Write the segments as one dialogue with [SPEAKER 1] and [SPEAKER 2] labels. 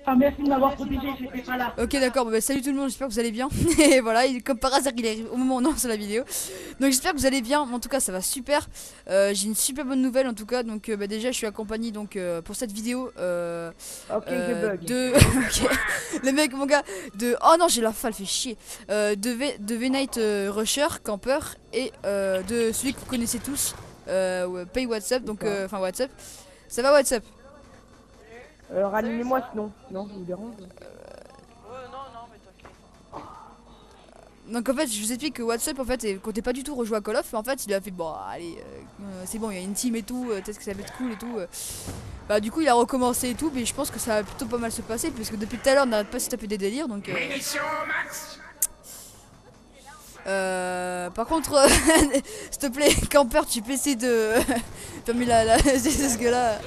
[SPEAKER 1] Ah, merci de m'avoir protégé, j'étais pas là.
[SPEAKER 2] Ok, d'accord, bah, salut tout le monde, j'espère que vous allez bien. Et voilà, comme par hasard, il arrive au moment où on lance la vidéo. Donc j'espère que vous allez bien, en tout cas ça va super. J'ai une super bonne nouvelle en tout cas, donc bah, déjà je suis accompagné donc pour cette vidéo
[SPEAKER 1] Ok, je bug.
[SPEAKER 2] de... ok, le mec mon gars, de... Oh non j'ai la falle, fait chier. De V-Night Rusher, Camper, et de celui que vous connaissez tous, Pay WhatsApp, donc enfin WhatsApp. Ça va WhatsApp?
[SPEAKER 1] Ranimer-moi sinon. Non, je vous dérange.
[SPEAKER 3] Non, mais t'inquiète.
[SPEAKER 2] Donc en fait je vous explique que WhatsApp en fait comptait pas du tout rejouer à Call of, mais en fait il a fait bon allez c'est bon, il y a une team et tout, peut-être que ça va être cool et tout. Bah du coup il a recommencé et tout, mais je pense que ça va plutôt pas mal se passer parce que depuis tout à l'heure on n'arrête pas de se taper des délires donc par contre s'il te plaît Camper tu peux essayer de fermer la c'est ce que là.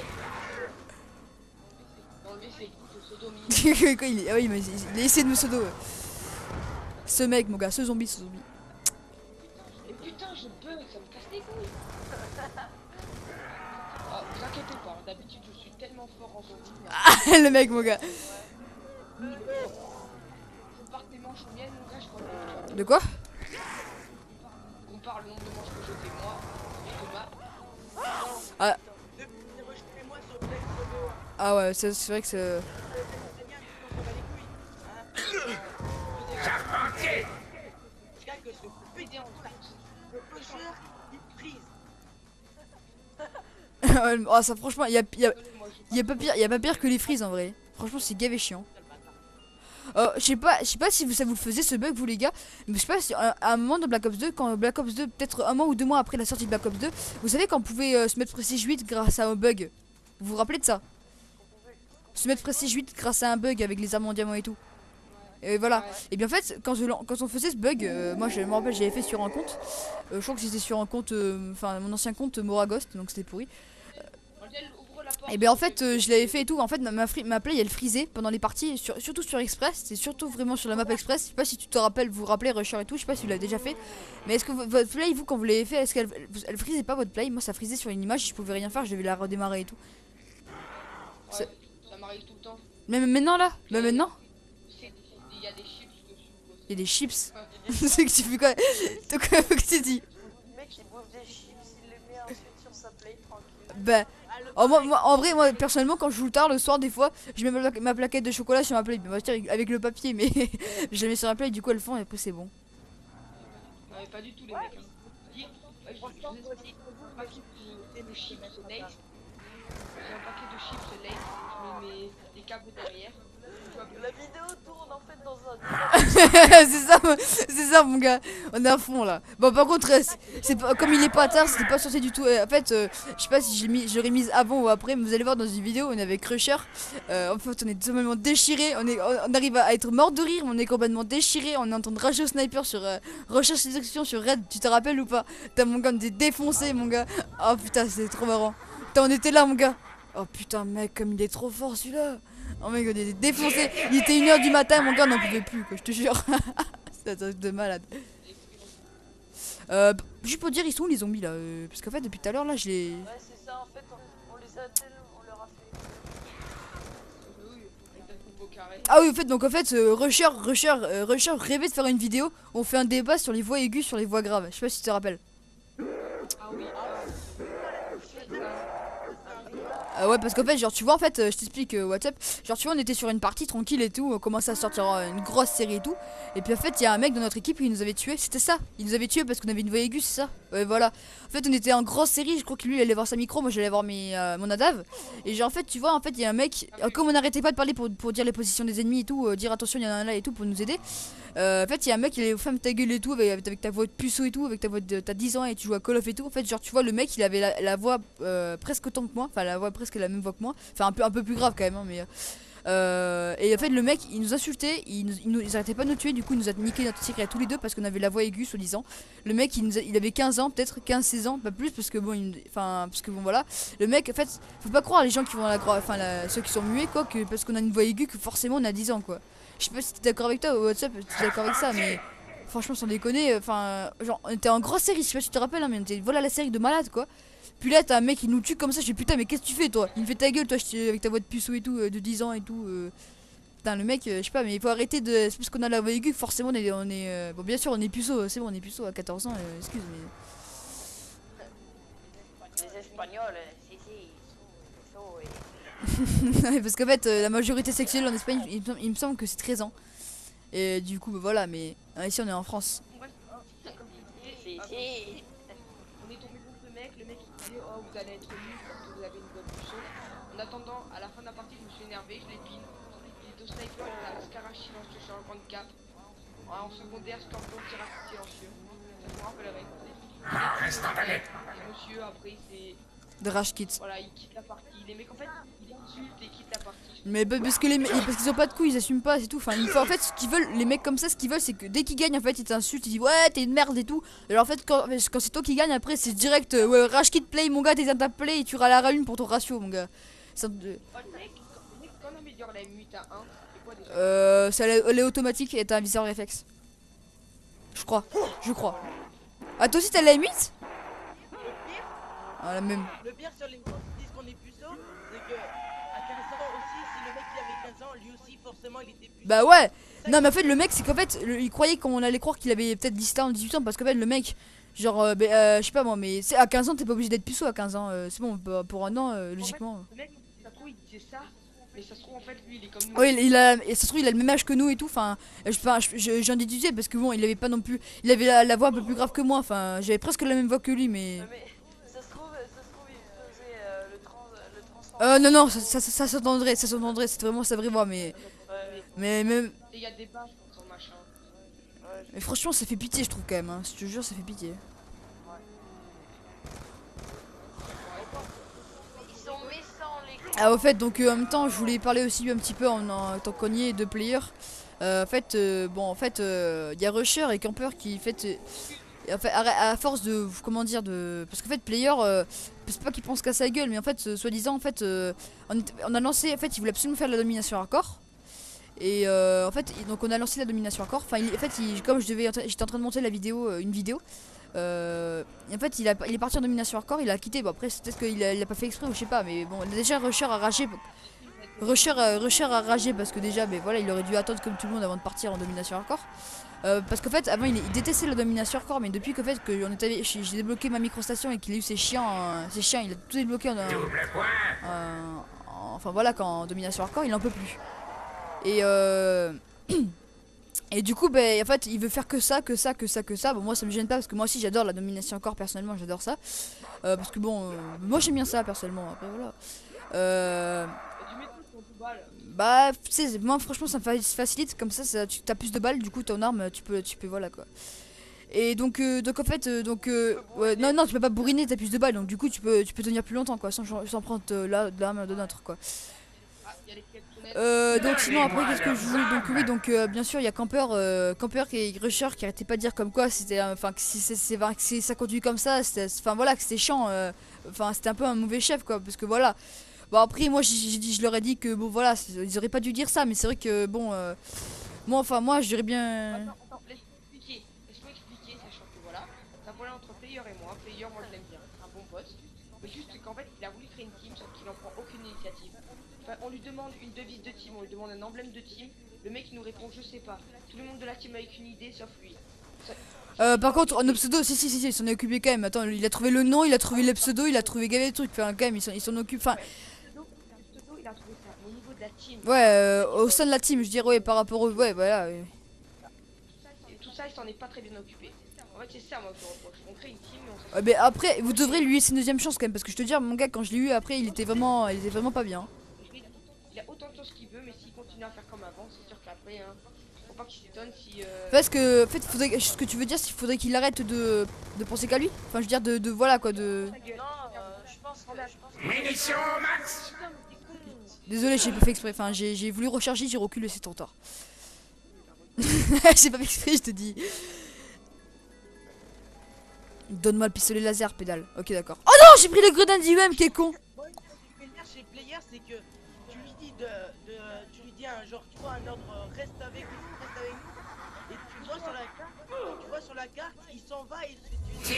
[SPEAKER 3] Bon, lui, c'est écoute, sodomie.
[SPEAKER 2] Quoi, ah oui mais il a essayé de me pseudo ce mec mon gars, ce zombie.
[SPEAKER 3] Et putain, je bug, ça me casse les couilles. Ah, vous inquiétez pas, d'habitude, je suis tellement fort en zombie.
[SPEAKER 2] Le mec mon gars.
[SPEAKER 3] Je pars des manches aux miennes, mon gars, je crois que
[SPEAKER 2] De quoi?
[SPEAKER 3] compare le nombre de manches que je fais moi et Thomas.
[SPEAKER 2] Ah,
[SPEAKER 4] Rejetez-moi sur Black Solo.
[SPEAKER 2] ah ouais c'est vrai que c'est...
[SPEAKER 4] C'est bien, on s'en bat les couilles. Hein. Regarde que ce putain en taxe. Le pusher, il prise.
[SPEAKER 2] Oh, ça franchement y a
[SPEAKER 3] Moi,
[SPEAKER 2] y a pas pire que les frises en vrai. Franchement c'est gavé chiant. Je sais pas si ça vous le faisiez ce bug vous les gars, mais je sais pas si à un moment dans Black Ops 2, quand Black Ops 2, peut-être un mois ou 2 mois après la sortie de Black Ops 2, vous savez qu'on pouvait se mettre Prestige 8 grâce à un bug. Vous vous rappelez de ça? Se mettre Prestige 8 grâce à un bug avec les armes en diamant et tout. Et voilà.
[SPEAKER 3] Ouais.
[SPEAKER 2] Et bien en fait, quand on faisait ce bug, moi je me rappelle, j'avais fait sur un compte. Je crois que c'était sur un compte, enfin mon ancien compte Moragost, donc c'était pourri.
[SPEAKER 3] Angel, ouvre la porte.
[SPEAKER 2] Et ben en fait je l'avais fait et tout. En fait ma play elle frisait pendant les parties, surtout sur Express. C'est surtout vraiment sur la map Express. Je sais pas si tu te rappelles, vous rappelez Rusher et tout. Je sais pas si tu l'avez déjà fait. Mais est-ce que votre play, vous quand vous l'avez fait, est-ce qu'elle elle frisait pas votre play? Moi ça frisait sur une image, je pouvais rien faire, je devais la redémarrer et tout.
[SPEAKER 3] Ouais, ça m'arrive tout le temps.
[SPEAKER 2] Même maintenant là, même maintenant,
[SPEAKER 3] Il y a des chips dessus.
[SPEAKER 2] il y a des chips. C'est que tu fais quoi? T'as quoi que tu dis?
[SPEAKER 5] Le mec il bouffe des chips, il les met ensuite sur sa plate tranquille.
[SPEAKER 2] Bah oh, en vrai, moi personnellement, quand je joue tard le soir, des fois, je mets ma plaquette de chocolat sur ma plate. Bah, avec le papier, mais je la mets sur la plate, du coup, elles font et après, c'est bon.
[SPEAKER 3] Ouais, pas du tout, les mecs. Hein. Dis, je vous explique. Un paquet de chips Lays. J'ai un paquet de chips Lays. Je me mets des câbles derrière.
[SPEAKER 5] La vidéo tourne en fait dans un
[SPEAKER 2] C'est ça, mon gars. On est à fond là. Bon, par contre, c'est pas, comme il est pas tard, c'était pas censé du tout. En fait, je sais pas si j'aurais mis avant ou après, mais vous allez voir dans une vidéo, on est avec Crusher. En fait, on est totalement déchiré. On arrive à être mort de rire, mais on est complètement déchiré. On est en train de rager au sniper sur recherche d'exécution sur Red. Tu te rappelles ou pas? T'as mon gars, on était défoncé, mon gars. Oh putain, c'est trop marrant. Putain, on était là, mon gars. Oh putain, mec, comme il est trop fort celui-là. Oh mec, on était défoncé. Il était 1h du matin, mon gars, on n'en pouvait plus, quoi, je te jure. C'est un truc de malade. Juste pour dire, ils sont où les zombies là? Parce qu'en fait, depuis tout à l'heure, là, je les.
[SPEAKER 5] Ouais, c'est ça en fait, on les a tellement, on leur a fait.
[SPEAKER 3] Oui, avec un combo carré.
[SPEAKER 2] Ah oui, en fait, donc en fait, Rusher rêvait de faire une vidéo. On fait un débat sur les voix aiguës, sur les voix graves. Je sais pas si tu te rappelles.
[SPEAKER 3] Ah oui,
[SPEAKER 2] Ouais, parce qu'en fait, genre, tu vois, en fait, je t'explique WhatsApp. Genre, tu vois, on était sur une partie tranquille et tout, on commençait à sortir une grosse série et tout. Et puis, en fait, il y a un mec dans notre équipe qui nous avait tué. C'était ça. Il nous avait tué parce qu'on avait une voix aiguë, c'est ça. Ouais, voilà. En fait, on était en grosse série. Je crois que lui, il allait voir sa micro. Moi, j'allais voir mon ADAV. Et genre, en fait, tu vois, en fait, il y a un mec. Comme on n'arrêtait pas de parler pour dire les positions des ennemis et tout, dire attention, il y en a un là et tout pour nous aider. En fait, il y a un mec, il allait ferme ta gueule et tout, avec ta voix de puceau et tout, avec ta voix de. T'as 10 ans et tu joues à Call of et tout. En fait, genre, tu vois, le mec, il avait la voix presque autant que moi. Enfin, la voix presque la même voix que moi. Enfin, un peu plus grave quand même, hein, mais. Et en fait, le mec, il nous insultait, ils arrêtaient pas de nous tuer, du coup, il nous a niqué notre secret à tous les deux parce qu'on avait la voix aiguë, soi-disant. Le mec, il avait 15 ans, peut-être 15-16 ans, pas plus, parce que bon, parce que bon, voilà. Le mec, en fait, faut pas croire les gens qui vont à ceux qui sont muets, quoi, que parce qu'on a une voix aiguë, que forcément on a 10 ans, quoi. Je sais pas si t'es d'accord avec toi, ou WhatsApp, si t'es d'accord avec ça, mais. Franchement, sans déconner, genre, on était en grosse série, je sais pas si tu te rappelles, hein, mais on était, voilà la série de malade, quoi. Puis là, t'as un mec qui nous tue comme ça. Je dis putain, mais qu'est-ce que tu fais toi? Il me fait ta gueule, toi, avec ta voix de puceau et tout, de 10 ans et tout. Putain, le mec, je sais pas, mais il faut arrêter de. C'est parce qu'on a la voix aiguë, forcément, on est bon, bien sûr, on est puceau, c'est bon, on est puceau à 14 ans, excuse, mais.
[SPEAKER 5] Les Espagnols, si, ils sont et...
[SPEAKER 2] Ouais, parce qu'en fait, la majorité sexuelle en Espagne, il me semble que c'est 13 ans. Et du coup, bah, voilà, mais ici on est en France.
[SPEAKER 3] Bref, comme je disais,
[SPEAKER 5] Si,
[SPEAKER 3] on
[SPEAKER 5] si.
[SPEAKER 3] est tombé contre le mec qui disait oh vous allez être nul parce que vous avez une bonne puceau. En attendant, à la fin de la partie, je me suis énervé, je l'ai pin. Il est au sniper, il a Scarage silencieux sur un grande cap. En secondaire, Scorpion tirage silencieux. Ça je me rappellerai. Et monsieur, après, c'est.
[SPEAKER 2] De Rage Kids.
[SPEAKER 3] Voilà, il quitte la partie. Les mecs, en fait, il insulte et quitte la partie.
[SPEAKER 2] Mais parce que parce qu'ils ont pas de couilles, ils assument pas, c'est tout. Enfin, en fait, ce qu'ils veulent, les mecs comme ça, ce qu'ils veulent, c'est que dès qu'ils gagnent, en fait, ils t'insultent, ils disent ouais, t'es une merde et tout. Alors en fait, quand c'est toi qui gagne, après, c'est direct ouais, Rage Kid play, mon gars, t'es un tap play et tu râles à une pour ton ratio, mon gars. Ça,
[SPEAKER 3] Oh, le mec, quand on améliore la M8 à 1, c'est quoi déjà
[SPEAKER 2] elle est automatique et t'as un viseur réflexe. Je crois. Ah, toi aussi t'as la M8?
[SPEAKER 4] Le pire,
[SPEAKER 2] Ah, la même.
[SPEAKER 4] le pire sur les gens qui disent qu'on est puceau, c'est que à 15 ans aussi, si le mec il avait 15 ans, lui aussi forcément il était puceau.
[SPEAKER 2] Bah ouais. Non mais en fait le mec c'est qu'en fait il croyait qu'on allait croire qu'il avait peut-être 17 ans 18 ans parce qu'en fait le mec genre je sais pas moi mais c'est à 15 ans t'es pas obligé d'être puceau à 15 ans c'est bon pour un an logiquement.
[SPEAKER 3] En fait, le mec, ça se trouve, il disait ça, mais ça se trouve, en fait, lui, il est comme nous.
[SPEAKER 2] Oui il a et ça se trouve il a le même âge que nous et tout enfin j'en déduisais parce que bon il avait pas non plus il avait la voix un peu plus grave que moi enfin j'avais presque la même voix que lui mais
[SPEAKER 5] Mais ça se trouve, il faisait le transfert.
[SPEAKER 2] non ça s'entendrait c'est vraiment sa vraie voix mais
[SPEAKER 5] Ouais,
[SPEAKER 2] même
[SPEAKER 3] Et il y a des bâches dans son machin.
[SPEAKER 5] ouais,
[SPEAKER 2] mais franchement ça fait pitié je trouve quand même hein. Je te jure ça fait pitié.
[SPEAKER 5] ils sont méchants, les gars.
[SPEAKER 2] Ah au fait donc en même temps je voulais parler aussi un petit peu en tant qu'on y est de player. En fait il y a Rusher et Camper qui fait à force de comment dire de parce qu'en fait player c'est pas qu'il pense qu'à sa gueule mais en fait soi-disant en fait on a lancé en fait il voulait absolument faire de la domination hardcore et en fait donc on a lancé la domination hardcore enfin comme j'étais en train de monter la vidéo une vidéo et en fait il est parti en domination hardcore il a quitté bon après c'est peut-être qu'il a pas fait exprès ou je sais pas mais bon déjà Rusher a ragé Rusher a ragé parce que déjà mais voilà il aurait dû attendre comme tout le monde avant de partir en domination hardcore parce qu'en fait avant il détestait la domination hardcore mais depuis qu'en fait que j'ai débloqué ma microstation et qu'il a eu ses chiens il a tout débloqué enfin voilà qu'en domination hardcore il en peut plus et et du coup en fait il veut faire que ça bon moi ça me gêne pas parce que moi aussi j'adore la domination hardcore personnellement j'adore ça parce que bon moi j'aime bien ça personnellement après voilà
[SPEAKER 3] Du métro sur tout balle.
[SPEAKER 2] bah tu sais moi franchement ça me facilite comme ça tu as plus de balles du coup ton arme tu peux voilà quoi et donc en fait ouais, non tu peux pas bourriner t'as plus de balles donc du coup tu peux tenir plus longtemps quoi sans prendre de l'arme de notre quoi.
[SPEAKER 3] Ah, il y a les pieds de
[SPEAKER 2] Donc sinon après qu'est-ce que je voulais donc oui donc bien sûr il y a Camper et Rusher qui arrêtait pas de dire comme quoi c'était enfin que si ça continue comme ça enfin voilà que c'était chiant enfin c'était un peu un mauvais chef quoi parce que voilà bon après moi je leur ai dit que bon voilà ils auraient pas dû dire ça mais c'est vrai que bon moi je dirais bien
[SPEAKER 3] Attends, laisse-moi expliquer, sachant que voilà, ça volait entre Player et moi. Player, moi je l'aime bien, c'est un bon pote. Mais juste qu'en fait, il a voulu créer une team, sauf qu'il en prend aucune initiative. Enfin, on lui demande une devise de team, on lui demande un emblème de team. Le mec il nous répond, je sais pas. Tout le monde de la team avec une idée, sauf lui.
[SPEAKER 2] par contre nos pseudos si il s'en est occupé quand même attends il a trouvé le nom il a trouvé les pseudos il a trouvé gavé des trucs enfin quand même il s'en occupe enfin
[SPEAKER 3] Le pseudo, il a trouvé ça. Mais au niveau de la team,
[SPEAKER 2] ouais au sein de la team je dirais ouais par rapport au ouais voilà
[SPEAKER 3] tout ça, il s'en est pas très bien occupé. En fait, c'est ça, moi, que je reproche. On crée une team, mais on s'en
[SPEAKER 2] mais après vous devrez lui laisser une deuxième chance quand même parce que je te dis mon gars quand je l'ai eu après il était vraiment pas bien.
[SPEAKER 3] Il a autant de choses qu'il veut, mais s'il continue à faire comme avant, c'est sûr qu'après, hein, faut pas qu'il s'étonne si.
[SPEAKER 2] Parce que en fait ce que tu veux dire c'est qu'il faudrait qu'il arrête de penser qu'à lui enfin je veux dire de voilà quoi de
[SPEAKER 5] Non, je pense que...
[SPEAKER 2] désolé j'ai pas fait exprès enfin j'ai voulu recharger j'ai reculé c'est ton tort. J'ai pas fait exprès je te dis. Donne-moi le pistolet laser pédale ok d'accord oh non j'ai pris le gredin d'IUM qui est con.
[SPEAKER 4] Moi, ce que je veux dire chez Player, c'est que tu lui dis tu lui dis un genre, tu vois, un ordre, reste avec nous, et tu vois sur la carte, il s'en va et tu dis.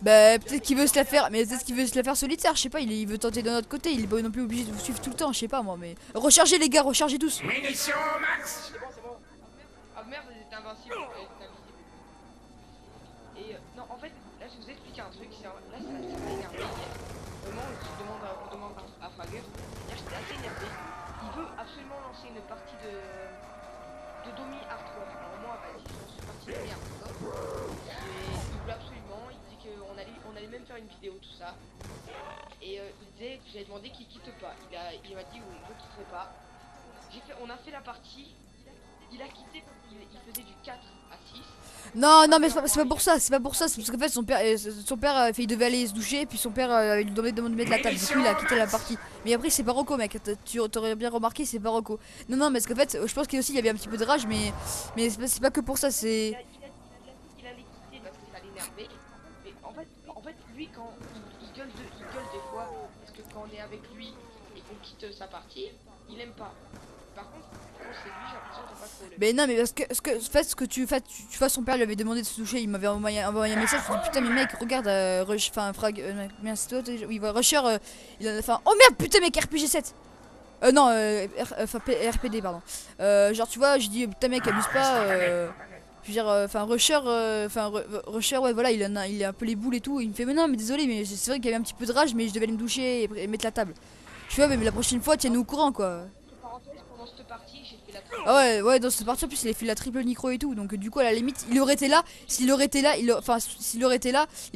[SPEAKER 2] Bah peut-être qu'il veut se la faire, mais peut-être qu'il veut se la faire solitaire, je sais pas, il veut tenter de notre côté, il est pas non plus obligé de vous suivre tout le temps, je sais pas moi, mais... Rechargez les gars, rechargez tous.
[SPEAKER 6] Munitions au max.
[SPEAKER 4] C'est bon, c'est bon.
[SPEAKER 3] Ah merde, elle était invincible. Elle était invisible. Et non, en fait, là je vais vous expliquer un truc. Là, ça m'a énervé hier. Vraiment, on demande à Fragger. Hier, j'étais assez énervé. Il veut absolument lancer une partie de Domi Hardcore. Alors, moi, vas-y, je lance une partie de Domi Hardcore. Et il voulait absolument. Il dit qu'on allait même faire une vidéo, tout ça. Et il disait, j'avais demandé qu'il quitte pas. Il m'a dit, oui, je ne quitterai pas. On a fait la partie. Il a quitté, il faisait du 4 à 6.
[SPEAKER 2] Non, non, mais c'est pas pour ça, c'est parce qu'en fait son père, il devait aller se doucher, et puis son père il lui demandait de mettre la table, du coup il a quitté la partie. Mais après c'est pas Rocco mec, tu t'aurais bien remarqué, c'est pas Rocco. Non, non, mais parce qu'en fait je pense qu'il y avait un petit peu de rage, mais c'est pas que pour ça, c'est...
[SPEAKER 3] Il allait quitter parce que ça l'énervait. Mais en fait, lui quand il gueule des fois, parce que quand on est avec lui et qu'on quitte sa partie, il aime pas. Par contre, quand c'est lui, j'ai l'impression qu'il n'y a pas de problème.
[SPEAKER 2] Mais non, mais parce que tu vois, son père lui avait demandé de se toucher, il m'avait envoyé un message, je me dis putain mais mec regarde, merde c'est toi, oui voilà, Rusher, il en a fait un... Oh merde putain mec RPG 7. Non, RPD pardon. Genre tu vois, je dis putain mec abuse pas, je veux dire, enfin Rusher, ouais voilà, il a un peu les boules et tout, il me fait mais non mais désolé, mais c'est vrai qu'il y avait un petit peu de rage, mais je devais aller me doucher et mettre la table. Tu vois, mais la prochaine fois tiens-nous au courant quoi.
[SPEAKER 3] Parenthèse, pendant cette partie, j'ai fait la
[SPEAKER 2] Ah ouais, dans cette partie en plus il a fait la triple micro et tout, donc du coup à la limite il aurait été là, s'il aurait été là, on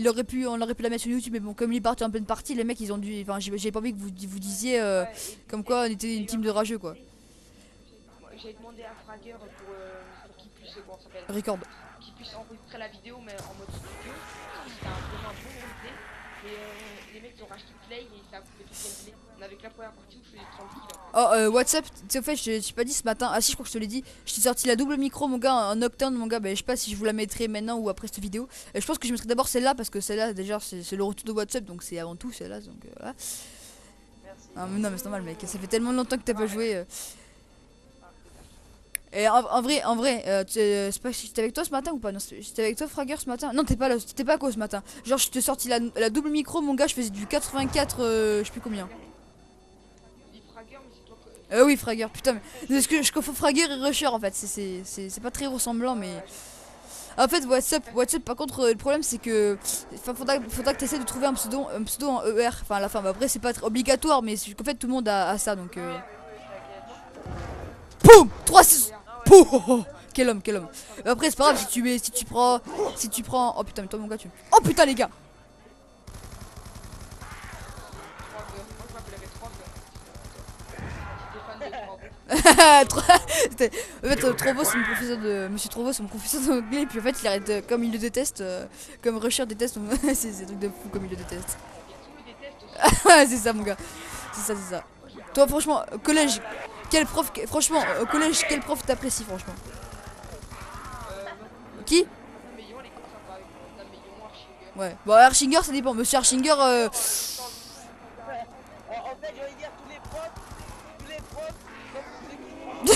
[SPEAKER 2] aurait pu la mettre sur YouTube, mais bon comme il est parti en pleine partie, les mecs ils ont dû, enfin j'ai pas envie que vous disiez comme quoi on était une team de rageux quoi.
[SPEAKER 3] J'ai demandé à Fragger pour qu'il puisse, comment ça s'appelle,
[SPEAKER 2] Record.
[SPEAKER 3] qu'il puisse enregistrer la vidéo mais en mode studio. C'était vraiment un bon idée. Mais les mecs ils ont racheté Play et ça a coupé tout le gameplay. On avait que la première partie où je faisais tranquille.
[SPEAKER 2] Oh WhatsApp, tu sais au fait je t'ai pas dit ce matin, ah si je crois que je te l'ai dit, je t'ai sorti la double micro mon gars, en Nocturne mon gars, bah, je sais pas si je vous la mettrai maintenant ou après cette vidéo. Je pense que je mettrai d'abord celle-là parce que celle-là déjà c'est le retour de WhatsApp, donc c'est avant tout celle-là, donc voilà.
[SPEAKER 5] Merci.
[SPEAKER 2] Ah, mais non mais c'est normal mec, ça fait tellement longtemps que t'as pas joué. Et en vrai, c'est pas j'étais avec toi ce matin ou pas? Non, j'étais avec toi Fragger ce matin. Non, t'es pas là, t'étais pas à cause ce matin. Genre je t'ai sorti la double micro mon gars, je faisais du 84 je sais plus combien.
[SPEAKER 3] Dis Fragger, mais c'est toi que.
[SPEAKER 2] Oui Fragger, putain mais est-ce que je confonds Fragger et Rusher en fait, c'est pas très ressemblant mais en fait WhatsApp par contre le problème c'est que faudra que tu essaies de trouver un pseudo en ER, enfin à la fin, bah, après c'est pas obligatoire mais en fait tout le monde a ça donc Poum 3-6. Poum. Quel homme. Après c'est pas grave si tu prends oh putain mais toi mon gars tu... Oh putain les gars.
[SPEAKER 3] 3 heures. Moi je m'appellerais 3 heures. J'étais fan de 3 heures.
[SPEAKER 2] En fait Trovo c'est mon professeur de Monsieur Trovo c'est mon professeur d'anglais et puis en fait il arrête comme il le déteste comme Rusher déteste c'est un truc de fou comme il le déteste.
[SPEAKER 3] Il y a tout le déteste aussi.
[SPEAKER 2] C'est ça mon gars. C'est ça. Toi franchement au collège quel prof t'apprécies franchement? Qui?
[SPEAKER 3] Madame Meillon, elle est sympa avec Madame Meillon, Archinger.
[SPEAKER 2] Ouais. Bon Archinger ça dépend. Monsieur Archinger
[SPEAKER 4] En fait, j'ai envie de dire tous les profs, comme ceux qui
[SPEAKER 3] Archinger aussi, il transpire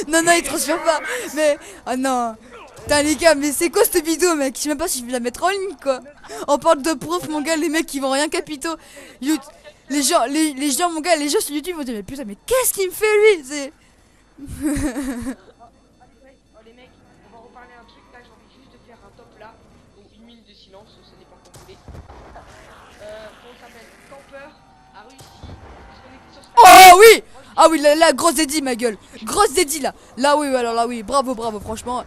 [SPEAKER 3] comme un.
[SPEAKER 2] non il transfère pas. Mais oh non. Putain les gars mais c'est quoi cette vidéo mec? Je sais même pas si je vais la mettre en ligne quoi. On parle de prof mon gars, les mecs qui vont rien capitaux. Les gens mon gars, les gens sur YouTube vont dire mais putain mais qu'est-ce qu'il me fait lui? C'est
[SPEAKER 3] Oh les mecs, on va reparler un truc là, j'ai envie juste de faire un top là, ou une minute de silence, ça dépend comme vous voulez. Comment ça s'appelle? Camper a réussi, parce qu'on était sur
[SPEAKER 2] Oh oui. Ah oui là grosse Eddie ma gueule. Grosse Eddie là. Là oui alors là oui, bravo franchement.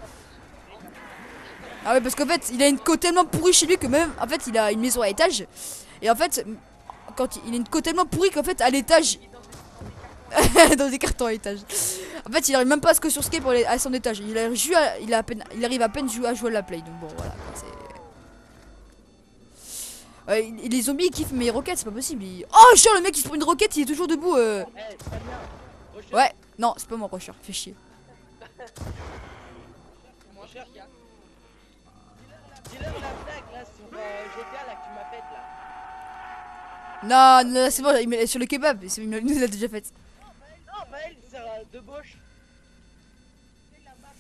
[SPEAKER 2] Ah ouais parce qu'en fait il a une côte tellement pourrie chez lui que même en fait il a une maison à étage. Et en fait quand il a une côte tellement pourrie qu'en fait à l'étage dans des cartons à étage. En fait il arrive même pas à se sur skate pour aller à son étage. Il arrive à peine à jouer à la play. Donc bon voilà c'est... les zombies ils kiffent mes roquettes, c'est pas possible. Oh chiant le mec il se prend une roquette, il est toujours debout Ouais, non c'est pas moi Rusher, fais chier.
[SPEAKER 3] moi, je suis
[SPEAKER 4] dis-leur la blague là sur GTA là que tu m'as faite là.
[SPEAKER 2] Non c'est bon, il met sur le kebab, il nous l'a déjà fait.
[SPEAKER 4] Raphaël, c'est de Bosch.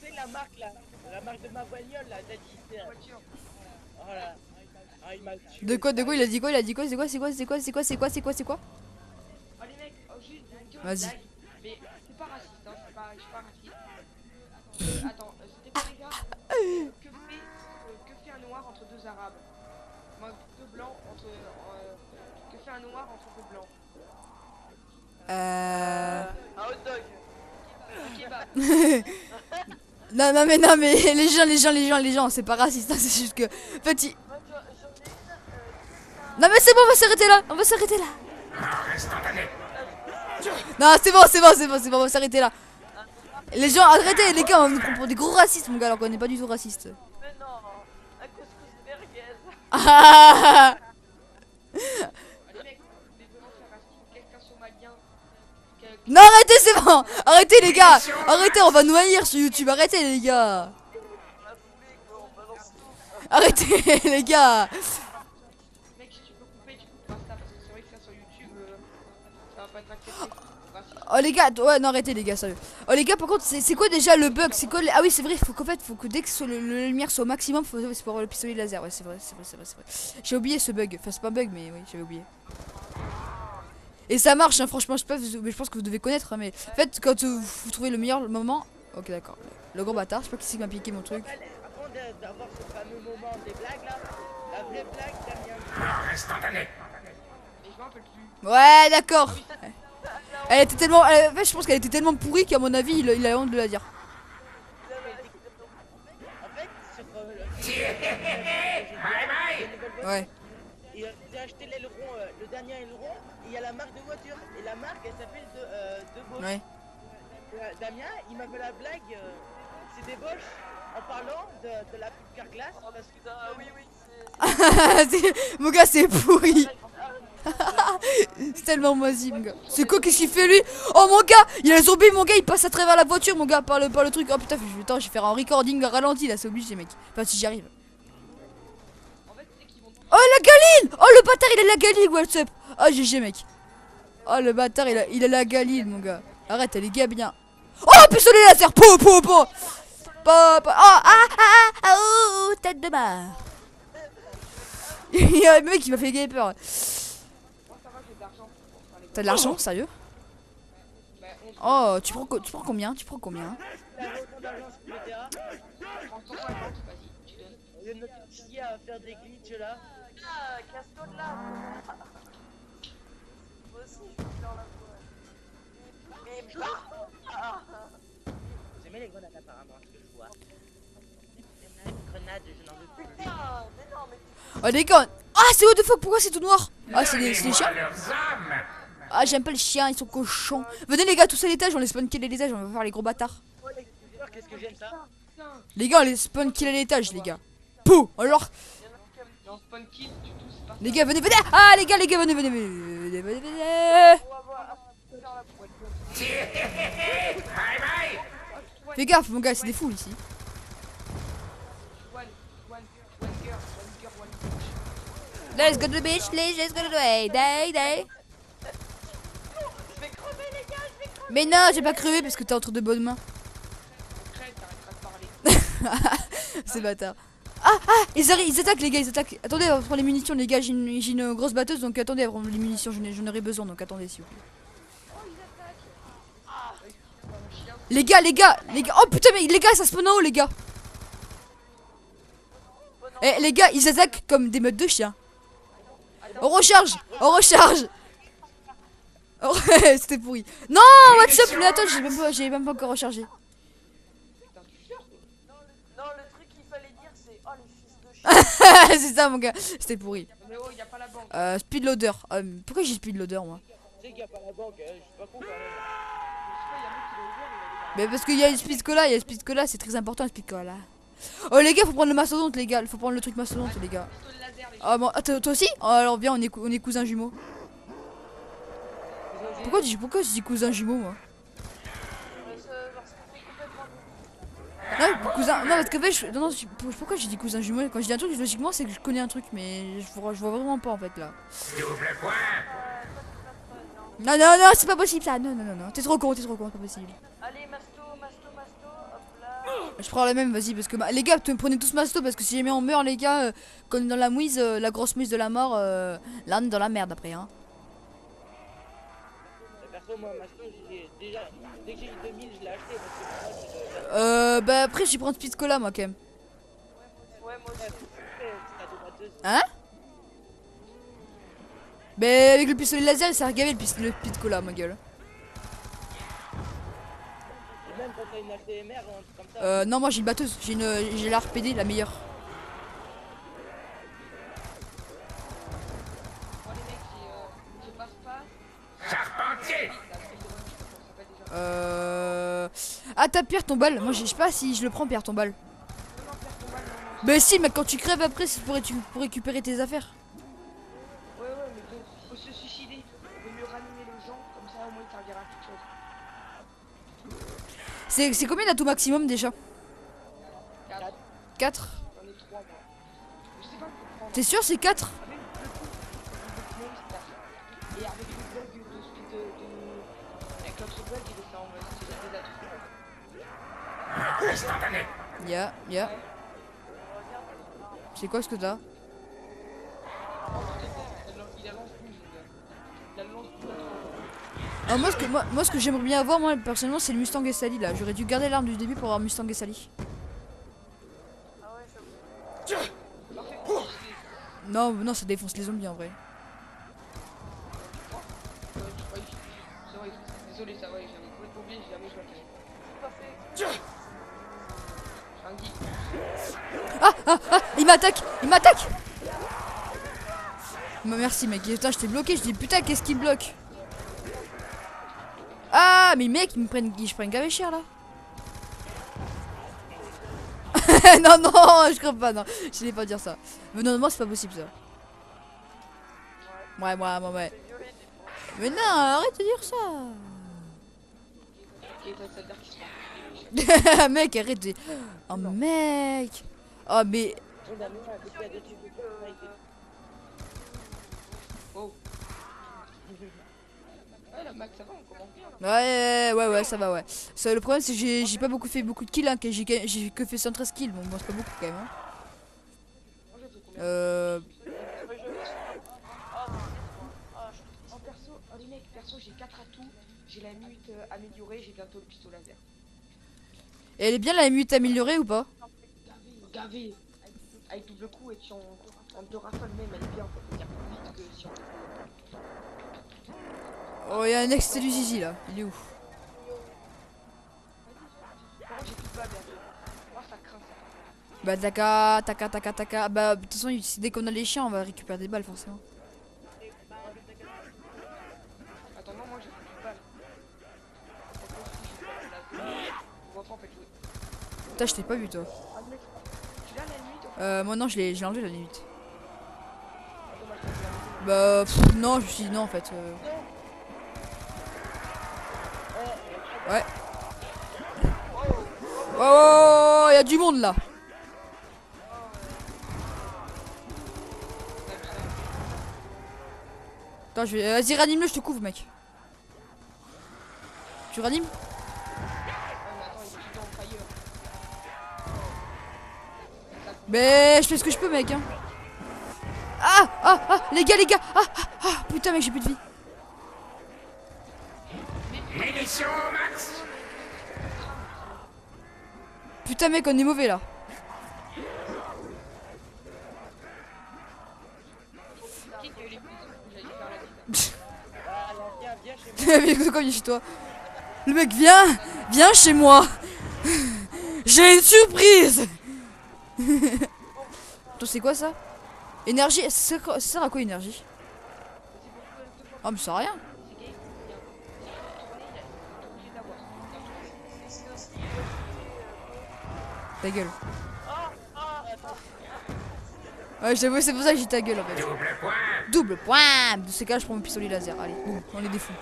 [SPEAKER 4] C'est la marque là, la marque de ma bagnole là, d'Adis.
[SPEAKER 3] Voiture.
[SPEAKER 4] Voilà. Ah, il m'a tué.
[SPEAKER 2] De quoi, il a dit quoi, c'est quoi?
[SPEAKER 3] Oh les mecs, oh, juste une
[SPEAKER 2] Vas-y.
[SPEAKER 3] blague, mais c'est pas raciste, hein, je suis pas raciste. Attends, c'était quoi les gars? Que fait un noir entre deux arabes? Moi, deux blancs entre... que fait un noir entre deux blancs?
[SPEAKER 5] Un hot dog.
[SPEAKER 3] Un kebab.
[SPEAKER 2] Non mais les gens, c'est pas raciste, hein, c'est juste que en fait ils...
[SPEAKER 5] Moi, j'en ai une.
[SPEAKER 2] Non mais c'est bon, on va s'arrêter là. Non, c'est bon, on va s'arrêter là. Les gens, arrêtez les gars, on nous prend pour des gros racistes mon gars alors qu'on n'est pas du tout raciste.
[SPEAKER 5] Mais non, un couscous merguez.
[SPEAKER 2] Ah,
[SPEAKER 3] Les mecs, les blancs c'est raciste, quelqu'un somalien.
[SPEAKER 2] non arrêtez, c'est bon. Arrêtez les gars. Arrêtez, on va nous haïr sur YouTube. Arrêtez les gars.
[SPEAKER 5] La foulée, quoi, on balance tout.
[SPEAKER 2] Arrêtez les gars.
[SPEAKER 3] Mec, si tu peux couper, tu couperas ça, parce que c'est vrai que ça sur YouTube, ça va pas être accepté. Raciste.
[SPEAKER 2] Oh les gars, ouais non arrêtez les gars, sérieux. Oh les gars, par contre c'est quoi déjà le bug? C'est quoi ah oui c'est vrai, faut que dès que la lumière soit au maximum, c'est pour avoir le pistolet laser. Ouais c'est vrai. J'ai oublié ce bug. Enfin c'est pas un bug mais oui j'avais oublié. Et ça marche hein, franchement, mais je pense que vous devez connaître hein, mais en fait quand vous trouvez le meilleur moment. Ok d'accord. Le gros bâtard, je sais pas qui c'est qui m'a piqué mon truc.
[SPEAKER 4] Avant d'avoir ce fameux moment des blagues là, la vraie blague, Damien.
[SPEAKER 3] Mais je m'en rappelle plus.
[SPEAKER 2] Ouais d'accord. Elle était tellement. En fait je pense qu'elle était tellement pourrie qu'à mon avis il a honte de la dire.
[SPEAKER 4] En fait, sur
[SPEAKER 2] Ouais.
[SPEAKER 4] j'ai acheté l'aileron, le dernier aileron, et il y a la marque de voiture. Et la marque, elle s'appelle de Bosch.
[SPEAKER 2] Ouais.
[SPEAKER 4] Damien, il m'a fait la blague, c'est des Bosch, en parlant de la pub Carglass.
[SPEAKER 5] Oh putain, oui, c'est.
[SPEAKER 2] Mon gars c'est pourri. C'est tellement moisi mon gars. C'est quoi, qu'est-ce qu'il fait lui? Oh mon gars, il a le zombie mon gars, il passe à travers la voiture mon gars par le truc. Oh putain, attends, je vais faire un recording ralenti là, c'est obligé mec. Enfin si j'y arrive.
[SPEAKER 3] En fait, c'est qu'ils vont.
[SPEAKER 2] Oh la galine. Oh le bâtard il a la galine, what's up? Oh GG mec. Oh le bâtard il a la galine mon gars. Arrête, les gars bien. Oh pistolet laser, po. Oh tête de barre. Il y a un mec qui m'a fait gagner peur.
[SPEAKER 3] Moi, ça va, j'ai de l'argent pour faire les
[SPEAKER 2] T'as de l'argent, sérieux?
[SPEAKER 3] Bah,
[SPEAKER 2] Oh, tu prends combien?
[SPEAKER 4] La revente d'argent sur GTA,
[SPEAKER 3] prend 150, vas-y, tu donnes.
[SPEAKER 4] on est notre petit à faire des glitches là.
[SPEAKER 5] Ah, casse-toi de là. Moi aussi, je vais faire la voix. Mais ah.
[SPEAKER 4] J'aimais les grenades apparemment, ce que je vois. Grenades, je n'en veux plus.
[SPEAKER 5] Putain, mais non, mais.
[SPEAKER 2] Oh les gars. Ah c'est what the fuck, pourquoi c'est tout noir? Ah c'est les chiens. Ah j'aime pas les chiens, ils sont cochons. Venez les gars, tous à l'étage, on les spawn kill à l'étage, on va faire les gros bâtards.
[SPEAKER 4] Qu'est-ce que j'aime ça?
[SPEAKER 2] Les gars, on les spawn kill à l'étage les gars. Pouh. Alors
[SPEAKER 3] Et en spawn kill, du tout, c'est pas
[SPEAKER 2] les gars venez. Ah les gars venez. Fais gaffe mon gars, c'est des fous ici.
[SPEAKER 3] one girl, one bitch.
[SPEAKER 2] Let's go to the beach, let's go to the way, day.
[SPEAKER 5] Je vais crever, les gars, je vais crever.
[SPEAKER 2] Mais non, j'ai pas crevé parce que t'es entre de bonnes mains.
[SPEAKER 3] Crève, t'arrêteras de parler.
[SPEAKER 2] C'est bâtard. Ah, ils attaquent les gars, ils attaquent. Attendez, on va prendre les munitions les gars, j'ai une grosse batteuse donc attendez, à prendre les munitions, j'en aurai besoin donc attendez s'il vous plaît. Les gars, oh putain mais les gars ça spawn en haut les gars. Eh les gars, ils attaquent comme des meutes de chiens. On recharge. Oh, c'était pourri. Non, what's up, mais attends, j'ai même pas encore rechargé.
[SPEAKER 5] Non, le truc qu'il fallait dire, c'est. Oh, les fils de chien.
[SPEAKER 2] C'est ça mon gars, c'était pourri.
[SPEAKER 3] Mais oh, y a pas la banque.
[SPEAKER 2] Speed loader. Pourquoi j'ai speed loader moi?
[SPEAKER 4] Tu sais qu'il n'y a pas la banque, je suis pas con quand même.
[SPEAKER 2] Mais parce qu'il y a une speed cola, c'est très important une speed cola. Oh les gars, faut prendre le mastodonte les gars, faut prendre le truc mastodonte les gars.
[SPEAKER 3] Pistolet laser, les
[SPEAKER 2] Ah bon, toi aussi? Oh, alors viens, on est cousins jumeaux. Pourquoi je dis cousin jumeau moi?
[SPEAKER 5] Parce qu'on fait complètement.
[SPEAKER 2] Non, cousin, non parce que en fait, pourquoi je dis cousin jumeau? Quand je dis un truc, logiquement c'est que je connais un truc, mais je vois vraiment pas en fait là. Non, non, non, c'est pas possible ça. Non, non, non, non. T'es trop con, c'est pas possible.
[SPEAKER 5] Allez, masto, masto, masto. Hop là.
[SPEAKER 2] Je prends la même, vas-y, parce que les gars, prenez tous masto, parce que si jamais on meurt, les gars, comme dans la mouise, la grosse mouise de la mort, là on est dans la merde après, hein.
[SPEAKER 4] Perso, moi, Masto, j'ai déjà. Dès que j'ai eu 2000, je l'ai acheté parce que pour moi,
[SPEAKER 2] Bah après, je vais prendre Speed Cola, moi, quand même.
[SPEAKER 5] Ouais, moi aussi.
[SPEAKER 4] c'est cadeau gratos.
[SPEAKER 2] Hein? Mais avec le pistolet laser, il s'est regavé le Speed Cola, ma gueule.
[SPEAKER 4] Et même quand t'as une HDMR ou un truc comme ça.
[SPEAKER 2] Non, moi j'ai une batteuse, j'ai la RPD, la meilleure.
[SPEAKER 3] Bon les mecs, je passe pas.
[SPEAKER 2] Ah, t'as Pierre ton bal. Moi, je sais pas si je le prends, Pierre ton bal. Mais si, mais quand tu crèves après, c'est pour récupérer tes affaires.
[SPEAKER 3] Ouais, mais bon, faut se suicider. Vaut mieux ranimer les gens, comme ça au moins il servira à quelque chose.
[SPEAKER 2] C'est combien d'atouts maximum déjà?
[SPEAKER 3] 4.
[SPEAKER 2] 4.
[SPEAKER 3] J'en ai 3 moi. Je sais pas quoi prendre.
[SPEAKER 2] T'es sûr c'est 4?
[SPEAKER 3] Avec le coup, et avec le bug de speed avec l'autre bug, il est ça, on va essayer des atouts.
[SPEAKER 2] Ya. C'est quoi ce que t'as?
[SPEAKER 3] Il a lance bouge, le gars. Il a le lance bouge.
[SPEAKER 2] Ah, moi ce que j'aimerais bien avoir, moi personnellement, c'est le Mustang et Sally là. J'aurais dû garder l'arme du début pour avoir Mustang et Sally.
[SPEAKER 5] Ah ouais, j'avoue.
[SPEAKER 2] Non, non, ça défonce les zombies en vrai.
[SPEAKER 3] C'est vrai, désolé, ça va, j'avais complètement oublié, j'ai jamais joué à Call.
[SPEAKER 5] Tout à fait.
[SPEAKER 3] J'ai un geek.
[SPEAKER 2] Il m'attaque! Merci mec, putain, je t'ai bloqué, je dis putain, qu'est-ce qu'il bloque? Ah, mais mec, je prends une gavé cher là. Non, je crois pas, non, je vais pas dire ça. Mais non, c'est pas possible ça. Ouais. Mais non, arrête de dire ça.
[SPEAKER 3] Ok, ça veut dire qu'il se marche.
[SPEAKER 2] Mec, arrête de... Oh mec. Oh mais...
[SPEAKER 4] On a mis un côté à 2 tubes de personnalité.
[SPEAKER 3] Oh. Ouais, la Mac, ça va, on commence bien.
[SPEAKER 2] Ouais, ça va, ouais. Ça, le problème, c'est que j'ai pas fait beaucoup de kills, hein, que j'ai que fait 113 kills. Bon, c'est pas beaucoup quand même. Hein.
[SPEAKER 3] Moi, j'ai fait combien En perso, les mecs, perso, j'ai 4 atouts. J'ai la mute améliorée, j'ai bientôt le pistolet laser.
[SPEAKER 2] Et elle est bien la mute améliorée ou pas?
[SPEAKER 3] Gavé avec double coup et si on deux rafales même, elle est bien, quoi. Il y a plus vite que si on...
[SPEAKER 2] Oh, il y a un ex du zizi là. Il est où?
[SPEAKER 3] Par contre, j'ai plus de balles bientôt. Oh, ça craint ça.
[SPEAKER 2] Bah, taka. Bah, de toute façon, dès qu'on a les chiens, on va récupérer des balles forcément.
[SPEAKER 3] Attends, non, moi j'ai plus de balles. On va pas en fait jouer.
[SPEAKER 2] Putain, je t'ai pas vu toi.
[SPEAKER 3] Ah, mec, tu l'as la nuit toi?
[SPEAKER 2] Moi non, je l'ai enlevé la limite.
[SPEAKER 3] Ah, dommage, t'as fait la
[SPEAKER 2] Bah, non, je me suis dit non en fait. Ouais. Oh, y a du monde là. Attends, je vais. Vas-y, ranime-le, je te couvre, mec. Tu ranimes?
[SPEAKER 3] Ouais, mais attends, il est tout en fire.
[SPEAKER 2] Mais je fais ce que je peux, mec. Hein. Les gars. Putain, mec, j'ai plus de vie. Putain, mec, on est mauvais là.
[SPEAKER 3] Qui que les plus j'allais faire la vie.
[SPEAKER 4] Ah, viens chez moi.
[SPEAKER 2] Viens chez toi. Le mec, viens chez moi. J'ai une surprise. Attends, c'est quoi ça? Énergie, ça sert à quoi énergie? Oh, mais ça sert à rien.
[SPEAKER 3] C'est gay, il y a tourné, il est obligé d'avoir.
[SPEAKER 2] Ta gueule. Ouais, j'avoue, c'est pour ça que j'ai ta gueule en fait. Double point. De ces cas, je prends mon pistolet laser. Allez, boum, on est des fous.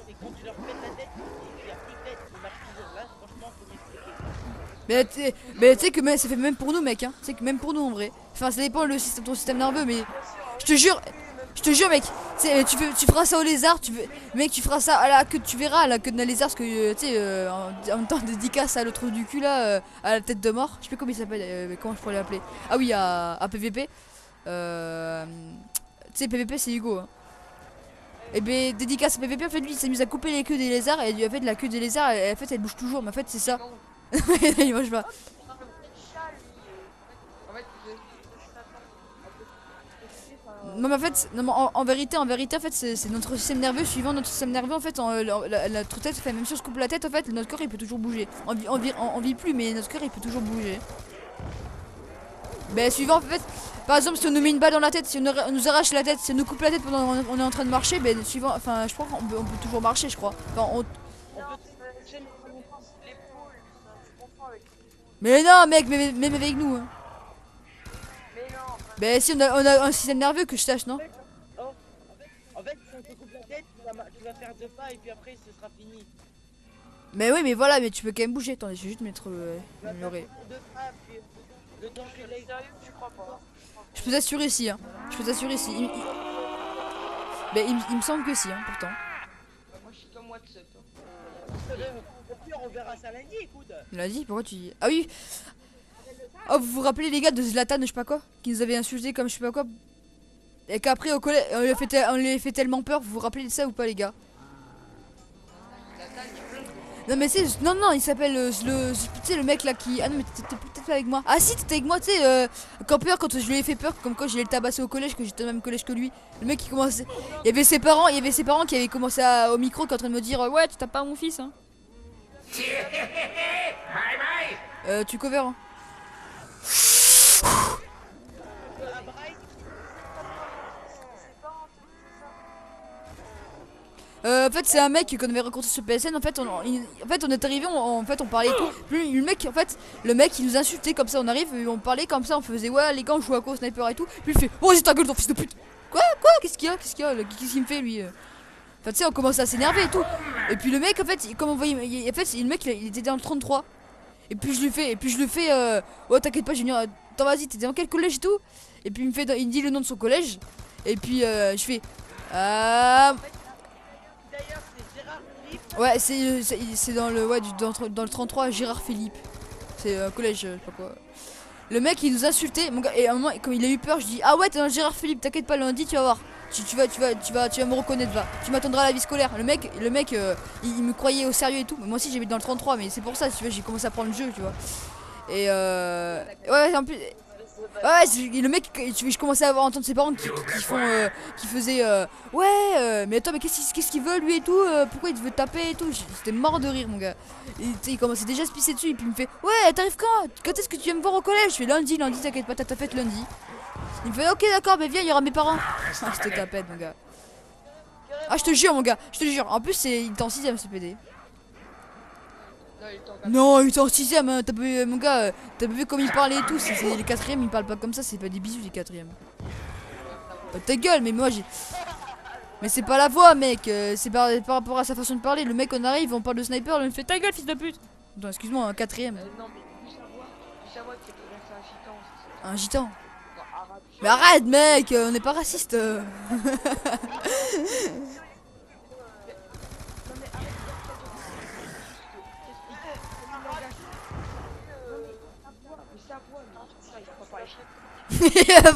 [SPEAKER 4] Et quand tu leur pètes la tête, il y a plus de tête, ils marchent toujours là, franchement, faut m'expliquer.
[SPEAKER 2] Mais tu sais que ça fait même pour nous, mec. Hein. Tu sais que même pour nous en vrai. Enfin, ça dépend ton système nerveux, mais Je te jure mec, tu feras ça au lézard, mec tu feras ça à la queue, tu verras à la queue de lézard parce que tu sais en même temps dédicace à l'autre du cul là, à la tête de mort, je sais plus comment il s'appelle, mais comment je pourrais l'appeler. Ah oui à PVP. Tu sais PVP c'est Hugo hein. Et ben dédicace à PVP en fait lui il s'amuse à couper les queues des lézards et en fait la queue des lézards en fait elle bouge toujours mais en fait c'est ça. Il mange pas.
[SPEAKER 3] En fait,
[SPEAKER 2] Non mais en fait, non, mais en vérité en fait c'est notre système nerveux suivant notre système nerveux en fait notre tête fait même si on se coupe la tête en fait notre corps il peut toujours bouger. On vit plus mais notre corps il peut toujours bouger. Ben suivant en fait, par exemple si on nous met une balle dans la tête, si on nous arrache la tête, si on nous coupe la tête pendant qu'on est en train de marcher, ben suivant, enfin je crois qu'on peut toujours marcher je crois. Enfin,
[SPEAKER 5] Non, c'est l'épaule, ça, je confonds avec
[SPEAKER 2] mais non mec, même avec nous hein.
[SPEAKER 5] Mais non, enfin,
[SPEAKER 2] Ben si on a un système nerveux que je sache non.
[SPEAKER 4] Oh, en fait, si on te coupe la tête, tu vas faire deux pas et puis après, ce sera fini.
[SPEAKER 2] Mais oui mais voilà mais tu peux quand même bouger, attendez je vais juste mettre
[SPEAKER 4] Tu vas faire
[SPEAKER 2] l'oreille.
[SPEAKER 4] deux pas, puis le temps que les
[SPEAKER 5] sérieux, tu crois pas.
[SPEAKER 2] Je peux t'assurer si hein. Je peux t'assurer si. Ben il me semble que si hein pourtant.
[SPEAKER 3] moi je suis comme WhatsApp.
[SPEAKER 4] Au pire, on verra ça lundi, écoute.
[SPEAKER 2] Lundi, pourquoi tu dis. Ah oui. Oh vous vous rappelez les gars de Zlatan je sais pas quoi, qui nous avait insulté comme je sais pas quoi. Et qu'après au collège on lui a fait tellement peur, vous vous rappelez de ça ou pas les gars? Non mais c'est non il s'appelle tu sais le mec là qui ah non mais t'étais peut-être pas avec moi. Ah si t'étais avec moi tu sais campeur quand je lui ai fait peur comme quand je l'ai tabassé au collège que j'étais au même collège que lui. Le mec qui commençait il y avait ses parents qui avaient commencé au micro qui en train de me dire ouais tu tapes pas mon fils hein. Tu cover hein. En fait c'est un mec qu'on avait rencontré sur PSN en fait on est arrivé en fait on parlait et tout puis le mec il nous insultait comme ça on arrive on parlait comme ça on faisait ouais les gars on joue à quoi au sniper et tout puis il fait oh c'est ta gueule ton fils de pute quoi qu'est-ce qu'il y a qu'est-ce qu'il me fait lui enfin tu sais on commence à s'énerver et tout et puis le mec en fait comme on voyait en fait le mec il était dans le 33 et puis je le fais oh t'inquiète pas Junior attends vas-y t'étais dans quel collège et tout et puis il me dit le nom de son collège et puis je fais
[SPEAKER 4] D'ailleurs, c'est Gérard Philippe.
[SPEAKER 2] ouais c'est dans le dans le 33 Gérard Philippe. C'est un collège je sais pas quoi. Le mec il nous insultait mon gars et à un moment comme il a eu peur je dis ah ouais t'es dans le Gérard Philippe t'inquiète pas lundi tu vas voir. Tu vas me reconnaître va. Tu m'attendras à la vie scolaire. Le mec il me croyait au sérieux et tout. Moi aussi j'habite dans le 33 mais c'est pour ça si tu vois j'ai commencé à prendre le jeu tu vois. Et ouais en plus ouais le mec je commençais à entendre ses parents qui faisaient ouais mais attends mais qu'est-ce qu'il veut lui et tout pourquoi il te veut taper et tout j'étais mort de rire mon gars et, il commençait déjà à se pisser dessus et puis il me fait ouais t'arrives quand est-ce que tu viens me voir au collège je fais lundi t'inquiète pas t'as ta fête lundi il me fait ok d'accord mais viens il y aura mes parents ah je te tapette mon gars ah je te jure mon gars je te jure en plus il était en 6ème ce PD. Non, il était en 6ème, hein. T'as vu, mon gars, t'as vu comme il parlait et tout. C'est les 4ème, ils parlent pas comme ça, c'est pas des bisous les 4ème. Ta gueule, mais moi j'ai. Mais c'est pas la voix, mec, c'est par rapport à sa façon de parler. Le mec, on arrive, on parle de sniper, il me fait ta gueule, fils de pute. Attends, excuse-moi, un 4ème.
[SPEAKER 3] Non, mais plus savoir que c'est un gitan.
[SPEAKER 2] Un gitan.
[SPEAKER 3] Non, arabe.
[SPEAKER 2] Mais arrête, mec, on n'est pas raciste.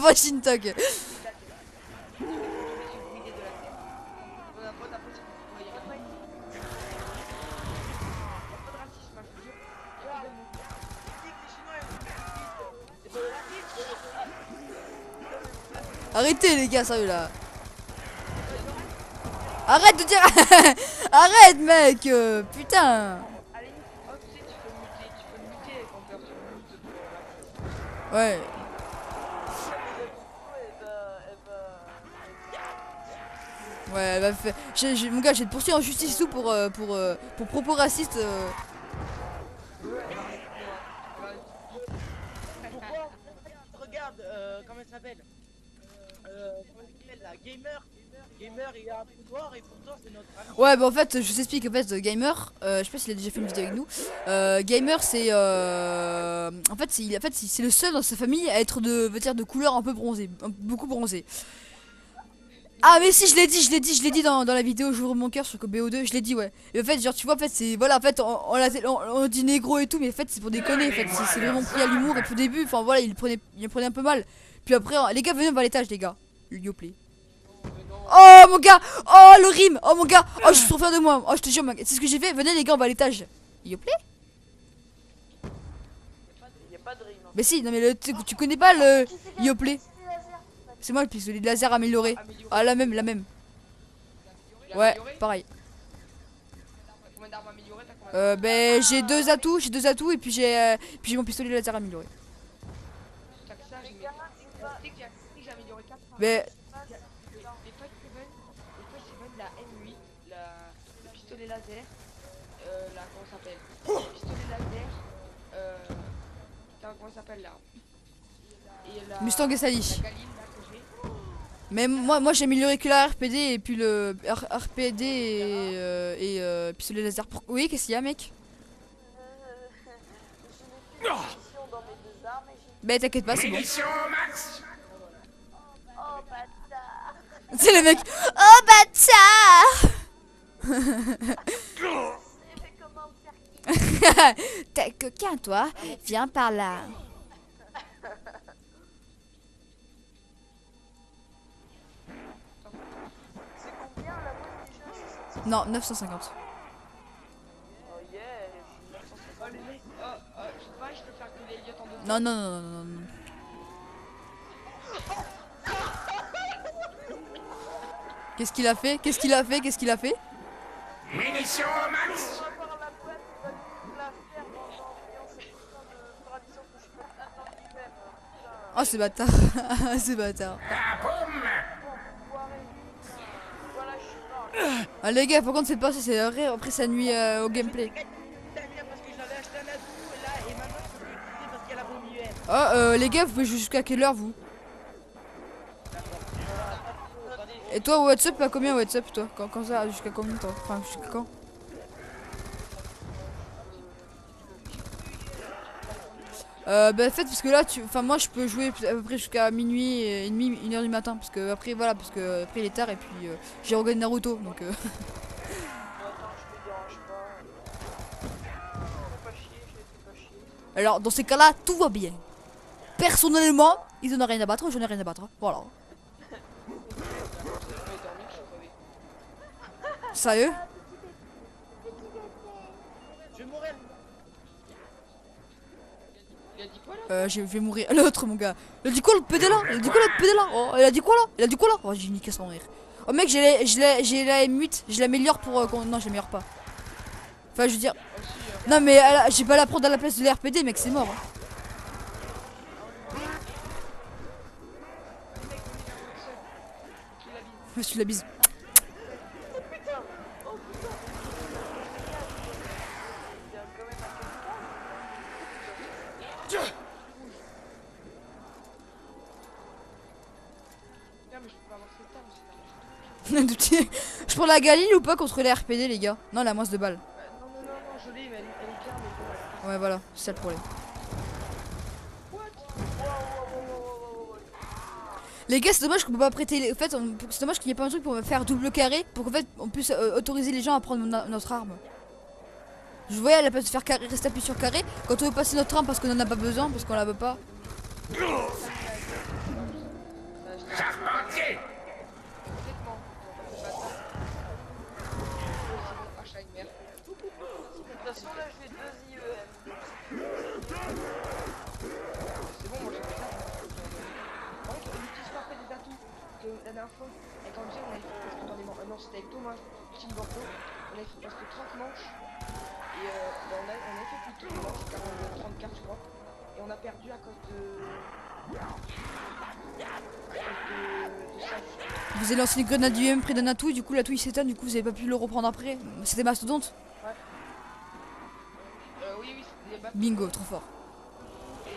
[SPEAKER 2] Machine talk. Arrêtez les gars, sérieux là. Arrête de dire. Arrête mec, putain. Ouais. Ouais, elle va faire. Mon gars, je vais te poursuivre en justice et tout pour propos racistes.
[SPEAKER 4] Pourquoi regarde, comment elle s'appelle la Gamer, il a un pouvoir et pourtant c'est notre ami.
[SPEAKER 2] Ouais, bah en fait, je vous explique. En fait, Gamer, je sais pas s'il a déjà fait une vidéo avec nous. Gamer, c'est. En fait, c'est le seul dans sa famille à être de couleur un peu bronzée. Beaucoup bronzée. Ah mais si, je l'ai dit dans la vidéo J'ouvre mon cœur sur BO2, je l'ai dit ouais. Et en fait genre tu vois en fait c'est voilà en fait on dit négro et tout mais en fait c'est pour déconner en fait c'est vraiment pris à l'humour et puis au début enfin voilà il le prenait un peu mal. Puis après les gars venez on va à l'étage les gars. Yo play. Oh mon gars, oh le rime, oh mon gars, oh je suis trop fier de moi, oh je te jure c'est ce que j'ai fait, venez les gars on va à l'étage. Yo play.
[SPEAKER 5] Il y a pas de rime.
[SPEAKER 2] Mais si non mais tu connais pas le Yo play. C'est moi le pistolet de laser amélioré. Ah la même. Ouais, pareil.
[SPEAKER 3] T'as combien d'armes améliorées? T'as combien
[SPEAKER 2] Ben j'ai deux atouts et puis j'ai mon pistolet laser amélioré.
[SPEAKER 3] T'as que ça, j'ai mis. Tu sais que j'ai amélioré 4 armes.
[SPEAKER 2] Mais
[SPEAKER 3] Les Fight Seven, la M8, le pistolet laser, comment ça s'appelle? Le pistolet laser, putain, comment ça s'appelle là? Et la
[SPEAKER 2] Mustang et Sally.
[SPEAKER 3] la Galine là que j'ai.
[SPEAKER 2] Mais moi j'ai amélioré que la RPD et puis le RPD et pistolet laser. Oui, qu'est-ce qu'il y a mec?
[SPEAKER 5] Je mets une munition dans mes deux armes et j'ai...
[SPEAKER 2] Ben t'inquiète pas c'est bon.
[SPEAKER 5] Oh bâtard.
[SPEAKER 2] C'est le mec. Oh bâtard.
[SPEAKER 5] J'ai fait comme un cercle.
[SPEAKER 2] T'es coquin toi. Viens par là.
[SPEAKER 5] C'est combien la moyenne du jeu? 650.
[SPEAKER 2] Non 950.
[SPEAKER 5] Oh yeah, j'ai 950.
[SPEAKER 3] Oh les mecs, je sais pas, je peux faire que les Elliot en 2.
[SPEAKER 2] Non. Qu'est-ce qu'il a fait?
[SPEAKER 6] Munitions au max.
[SPEAKER 5] On va voir la boîte, on va nous la faire en ayant cette putain de tradition que je peux attendre lui-même. Putain.
[SPEAKER 2] Oh c'est bâtard. C'est bâtard.
[SPEAKER 6] Ah, boum.
[SPEAKER 5] Foiré. Voilà, je suis mort.
[SPEAKER 2] Ah les gars par contre c'est pas ça c'est vrai après ça nuit au gameplay.
[SPEAKER 4] Parce que j'avais acheté un atout là et maintenant je peux l'utiliser parce qu'elle a vomi elle.
[SPEAKER 2] Oh les gars vous pouvez jouer jusqu'à quelle heure vous? Et toi WhatsApp à combien WhatsApp toi? Quand ça jusqu'à combien de temps? Enfin jusqu'à quand? Bah faites parce que là moi je peux jouer à peu près jusqu'à minuit et demi, 1h du matin parce que après voilà parce que après il est tard et puis j'ai regardé Naruto donc
[SPEAKER 5] Attends, je te dérange pas. Fais pas chier, je fais pas chier.
[SPEAKER 2] alors dans ces cas-là tout va bien. Personnellement ils en ont rien à battre, j'en ai rien à battre. Voilà. Sérieux?
[SPEAKER 4] Je vais mourir.
[SPEAKER 3] Il a dit quoi là?
[SPEAKER 2] Je vais mourir. L'autre mon gars. Il a dit quoi le PD là? Oh, il a dit quoi là? Oh j'ai niqué sans rire. Oh mec j'ai la M8, je l'améliore pour non je l'améliore pas. Enfin je veux dire. Non mais j'ai pas la prendre à la place de l'RPD mec c'est mort. Je me suis la bise.
[SPEAKER 3] Non mais je peux pas avoir cette arme, c'est
[SPEAKER 2] Je prends la Galil ou pas contre les RPD les gars? Non la moins de balles.
[SPEAKER 3] non, je l'ai, mais elle est claire, mais bon,
[SPEAKER 2] Ouais voilà, c'est ça le problème. Les gars c'est dommage qu'on peut pas prêter en fait c'est dommage qu'il n'y ait pas un truc pour me faire double carré pour qu'en fait on puisse autoriser les gens à prendre notre arme. Je voyais à la place de faire carré, rester appuyé sur carré quand on veut passer notre arme parce qu'on en a pas besoin, parce qu'on la veut pas.
[SPEAKER 6] Charpentier.
[SPEAKER 3] complètement. Achat une merde.
[SPEAKER 5] De toute façon, là, je vais 2 IEM.
[SPEAKER 3] C'est bon, moi j'ai fait ça. Par contre, on utilise pas après des atouts. Parce que la dernière fois, avec Angel, on avait fait presque dans les manches. Non, c'était avec Thomas, Team Bordeaux. On avait fait presque 30 manches. Et on avait fait plus de manches, 34 je crois. Et on a perdu à cause de. Ça.
[SPEAKER 2] Vous avez lancé une grenade du M près d'un atout, et du coup l'atout il s'éteint, du coup vous avez pas pu le reprendre après. C'était mastodonte.
[SPEAKER 3] Oui, c'était des battes.
[SPEAKER 2] Bingo, trop fort.
[SPEAKER 5] Le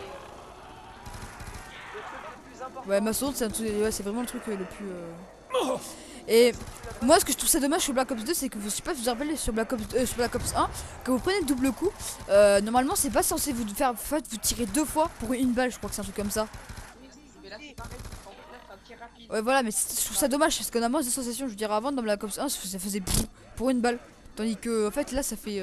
[SPEAKER 5] truc le plus important.
[SPEAKER 2] Ouais, mastodonte c'est vraiment le truc le plus. Et moi ce que je trouve ça dommage sur Black Ops 2 c'est que je sais pas si vous vous rappelez sur Black Ops 1 quand vous prenez le double coup normalement c'est pas censé vous tirer 2 fois pour une balle, je crois que c'est un truc comme ça.
[SPEAKER 3] Mais là c'est pareil. En fait, là c'est un tir rapide.
[SPEAKER 2] Ouais, voilà, mais je trouve ça dommage parce qu'on a moins de sensations. Je veux dire, avant dans Black Ops 1, ça faisait pour une balle. Tandis que, en fait, là, ça fait.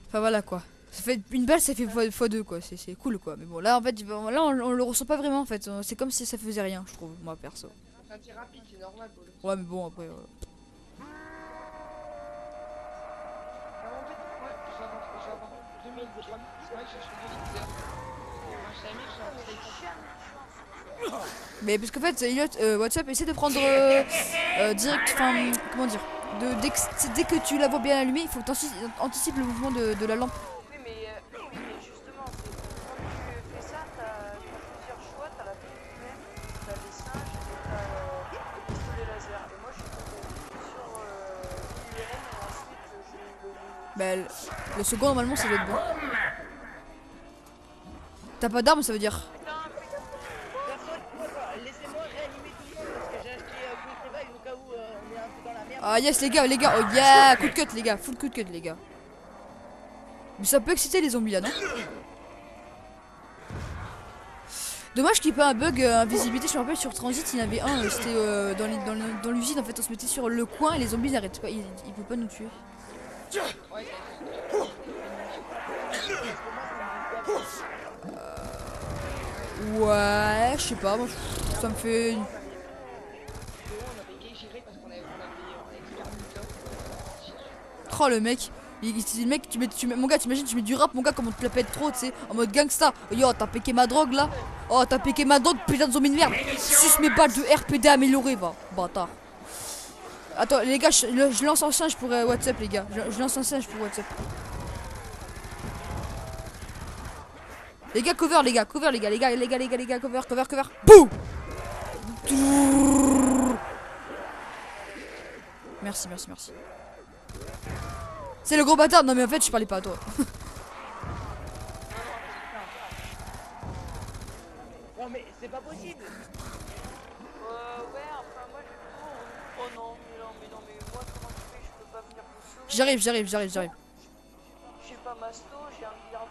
[SPEAKER 2] Enfin, voilà quoi. Ça fait une balle, ça fait x2 quoi. C'est cool quoi. Mais bon, là, en fait, là, on le ressent pas vraiment en fait. C'est comme si ça faisait rien, je trouve, moi perso.
[SPEAKER 3] C'est un tir rapide, c'est normal. Bolo.
[SPEAKER 2] Ouais, mais bon, après.
[SPEAKER 3] Alors, en fait, ouais, je vais avoir 2000, 3000. Ouais, je suis 2000 heures. Moi, je savais que je suis en sniper.
[SPEAKER 2] Mais parce qu'en fait, Elliot, WhatsApp, essaie de prendre direct. Enfin, comment dire dès que tu la vois bien allumée, il faut que tu anticipes le mouvement de la lampe.
[SPEAKER 5] Oui, mais justement, quand tu fais ça, t'as plusieurs choix. T'as la PQM, t'as les singes et t'as le pistolet laser. Et moi, je suis tombé sur l'IUM et ensuite j'ai eu le.
[SPEAKER 2] Bah, le second, normalement, ça doit être bon. T'as pas d'arme, ça veut dire.
[SPEAKER 4] Laissez-moi réanimer tout le monde parce que j'ai acheté Quick Revive au cas où on est un peu dans la merde.
[SPEAKER 2] Ah, yes, les gars, oh yeah, coup de cut, les gars, full coup de cut, les gars. Mais ça peut exciter les zombies là, non? Dommage qu'il n'y ait pas un bug invisibilité. Je me rappelle sur Transit, il y en avait un, c'était dans l'usine. En fait, on se mettait sur le coin et les zombies n'arrêtent pas, ils peuvent pas nous tuer.
[SPEAKER 3] Ouais,
[SPEAKER 2] Ouais, je sais pas, moi ça me fait.
[SPEAKER 3] on avait gay géré parce qu'on avait expérimenté.
[SPEAKER 2] Oh le mec, le mec, mon gars, t'imagines, tu mets du rap, mon gars, comme on te la pète trop, tu sais, en mode gangsta. Yo, t'as piqué ma drogue là. Oh, t'as piqué ma drogue, putain de zombie de merde. Suce mes balles de RPD amélioré, va, bâtard. Attends, les gars, je lance un singe pour WhatsApp, les gars. Je lance un singe pour WhatsApp. Les gars, cover, les gars, cover, les gars, cover. Bouh. Merci. C'est le gros bâtard. Non mais en fait je parlais pas à toi.
[SPEAKER 4] Non mais c'est pas possible.
[SPEAKER 5] Ouais, enfin, moi, j'ai toujours. Oh non, mais non, mais moi, comment tu fais? Je peux pas venir vous sauver.
[SPEAKER 2] J'arrive.
[SPEAKER 5] J'ai pas masto, j'ai un milliard de.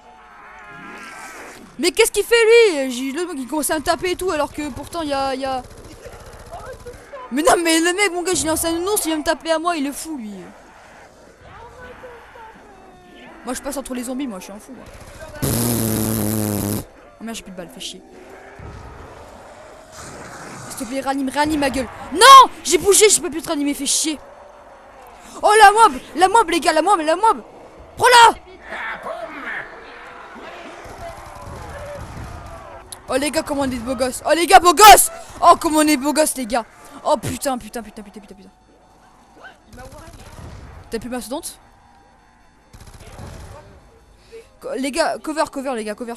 [SPEAKER 2] Mais qu'est-ce qu'il fait lui? J'ai le mec qui commençait à me taper et tout alors que pourtant il y a. Mais non mais le mec, mon gars, j'ai lancé un ours, il vient me taper à moi, il est fou lui. Moi je passe entre les zombies, moi je suis un fou moi. Oh merde, j'ai plus de balles, fais chier. S'il te plaît, réanime ma gueule. Non, j'ai bougé, j'ai pas pu te réanimer, fais chier. Oh la mob les gars, la mob. Prends-la. Oh les gars, comment on est beaux gosses. Oh les gars, beaux gosses. Oh comment on est beaux gosses les gars. Oh putain. T'as plus mastodonte? Les gars, cover les gars, cover.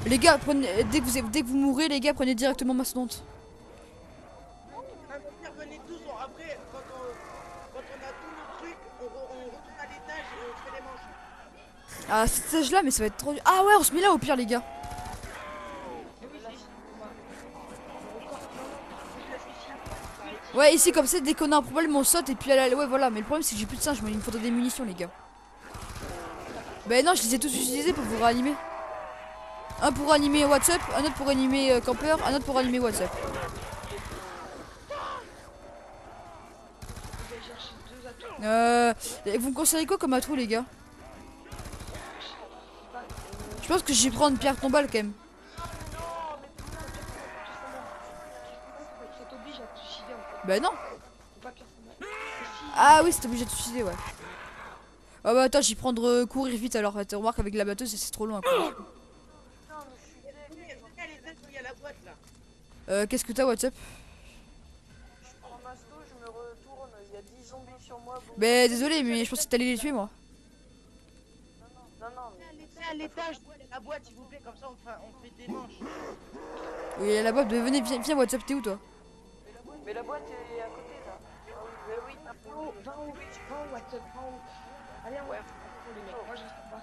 [SPEAKER 2] Les gars, prenez, dès que vous mourrez, les gars, prenez directement mastodonte.
[SPEAKER 4] Revenez tous, après quand on a tous nos trucs, on retourne à l'étage et on se fait les manches.
[SPEAKER 2] Ah, cet étage là, mais ça va être trop dur. Ah ouais, on se met là au pire les gars. Ouais, ici comme ça, dès qu'on a un problème, on saute et puis ouais voilà. Mais le problème c'est que j'ai plus de singes, moi il me faudrait des munitions les gars. Bah non, je les ai tous utilisés pour vous réanimer. Un pour animer WhatsApp, un autre pour animer camper, un autre pour animer WhatsApp. Vous me conseillez quoi comme atout les gars? Je pense que je vais prendre pierre tombale quand même.
[SPEAKER 3] Ça t'oblige à te suicider en fait.
[SPEAKER 2] Bah non.
[SPEAKER 3] Faut pas que
[SPEAKER 2] Ah oui, c'est obligé de suicider, ouais. Ah bah attends, j'y prendre courir vite alors. Tu remarques avec la batteuse, c'est trop long à courir.
[SPEAKER 5] Non, mais je suis deg.
[SPEAKER 4] Il y a la boîte là.
[SPEAKER 2] Qu'est-ce que t'as WhatsApp?
[SPEAKER 5] Je prends masto, je me retourne, il y a 10 zombies sur moi. Bon.
[SPEAKER 2] Bah désolé, mais je pensais que t'allais les tuer moi.
[SPEAKER 5] Non,
[SPEAKER 4] C'est à l'étage, la boîte s'il vous plaît, comme ça on fait des manches.
[SPEAKER 2] Oui, la boîte, venez, viens WhatsApp, t'es où toi?
[SPEAKER 5] mais la boîte est à côté là. Ah oui,
[SPEAKER 3] Va au WhatsApp, va au. Allez, ouais, les mecs, moi je reste pas.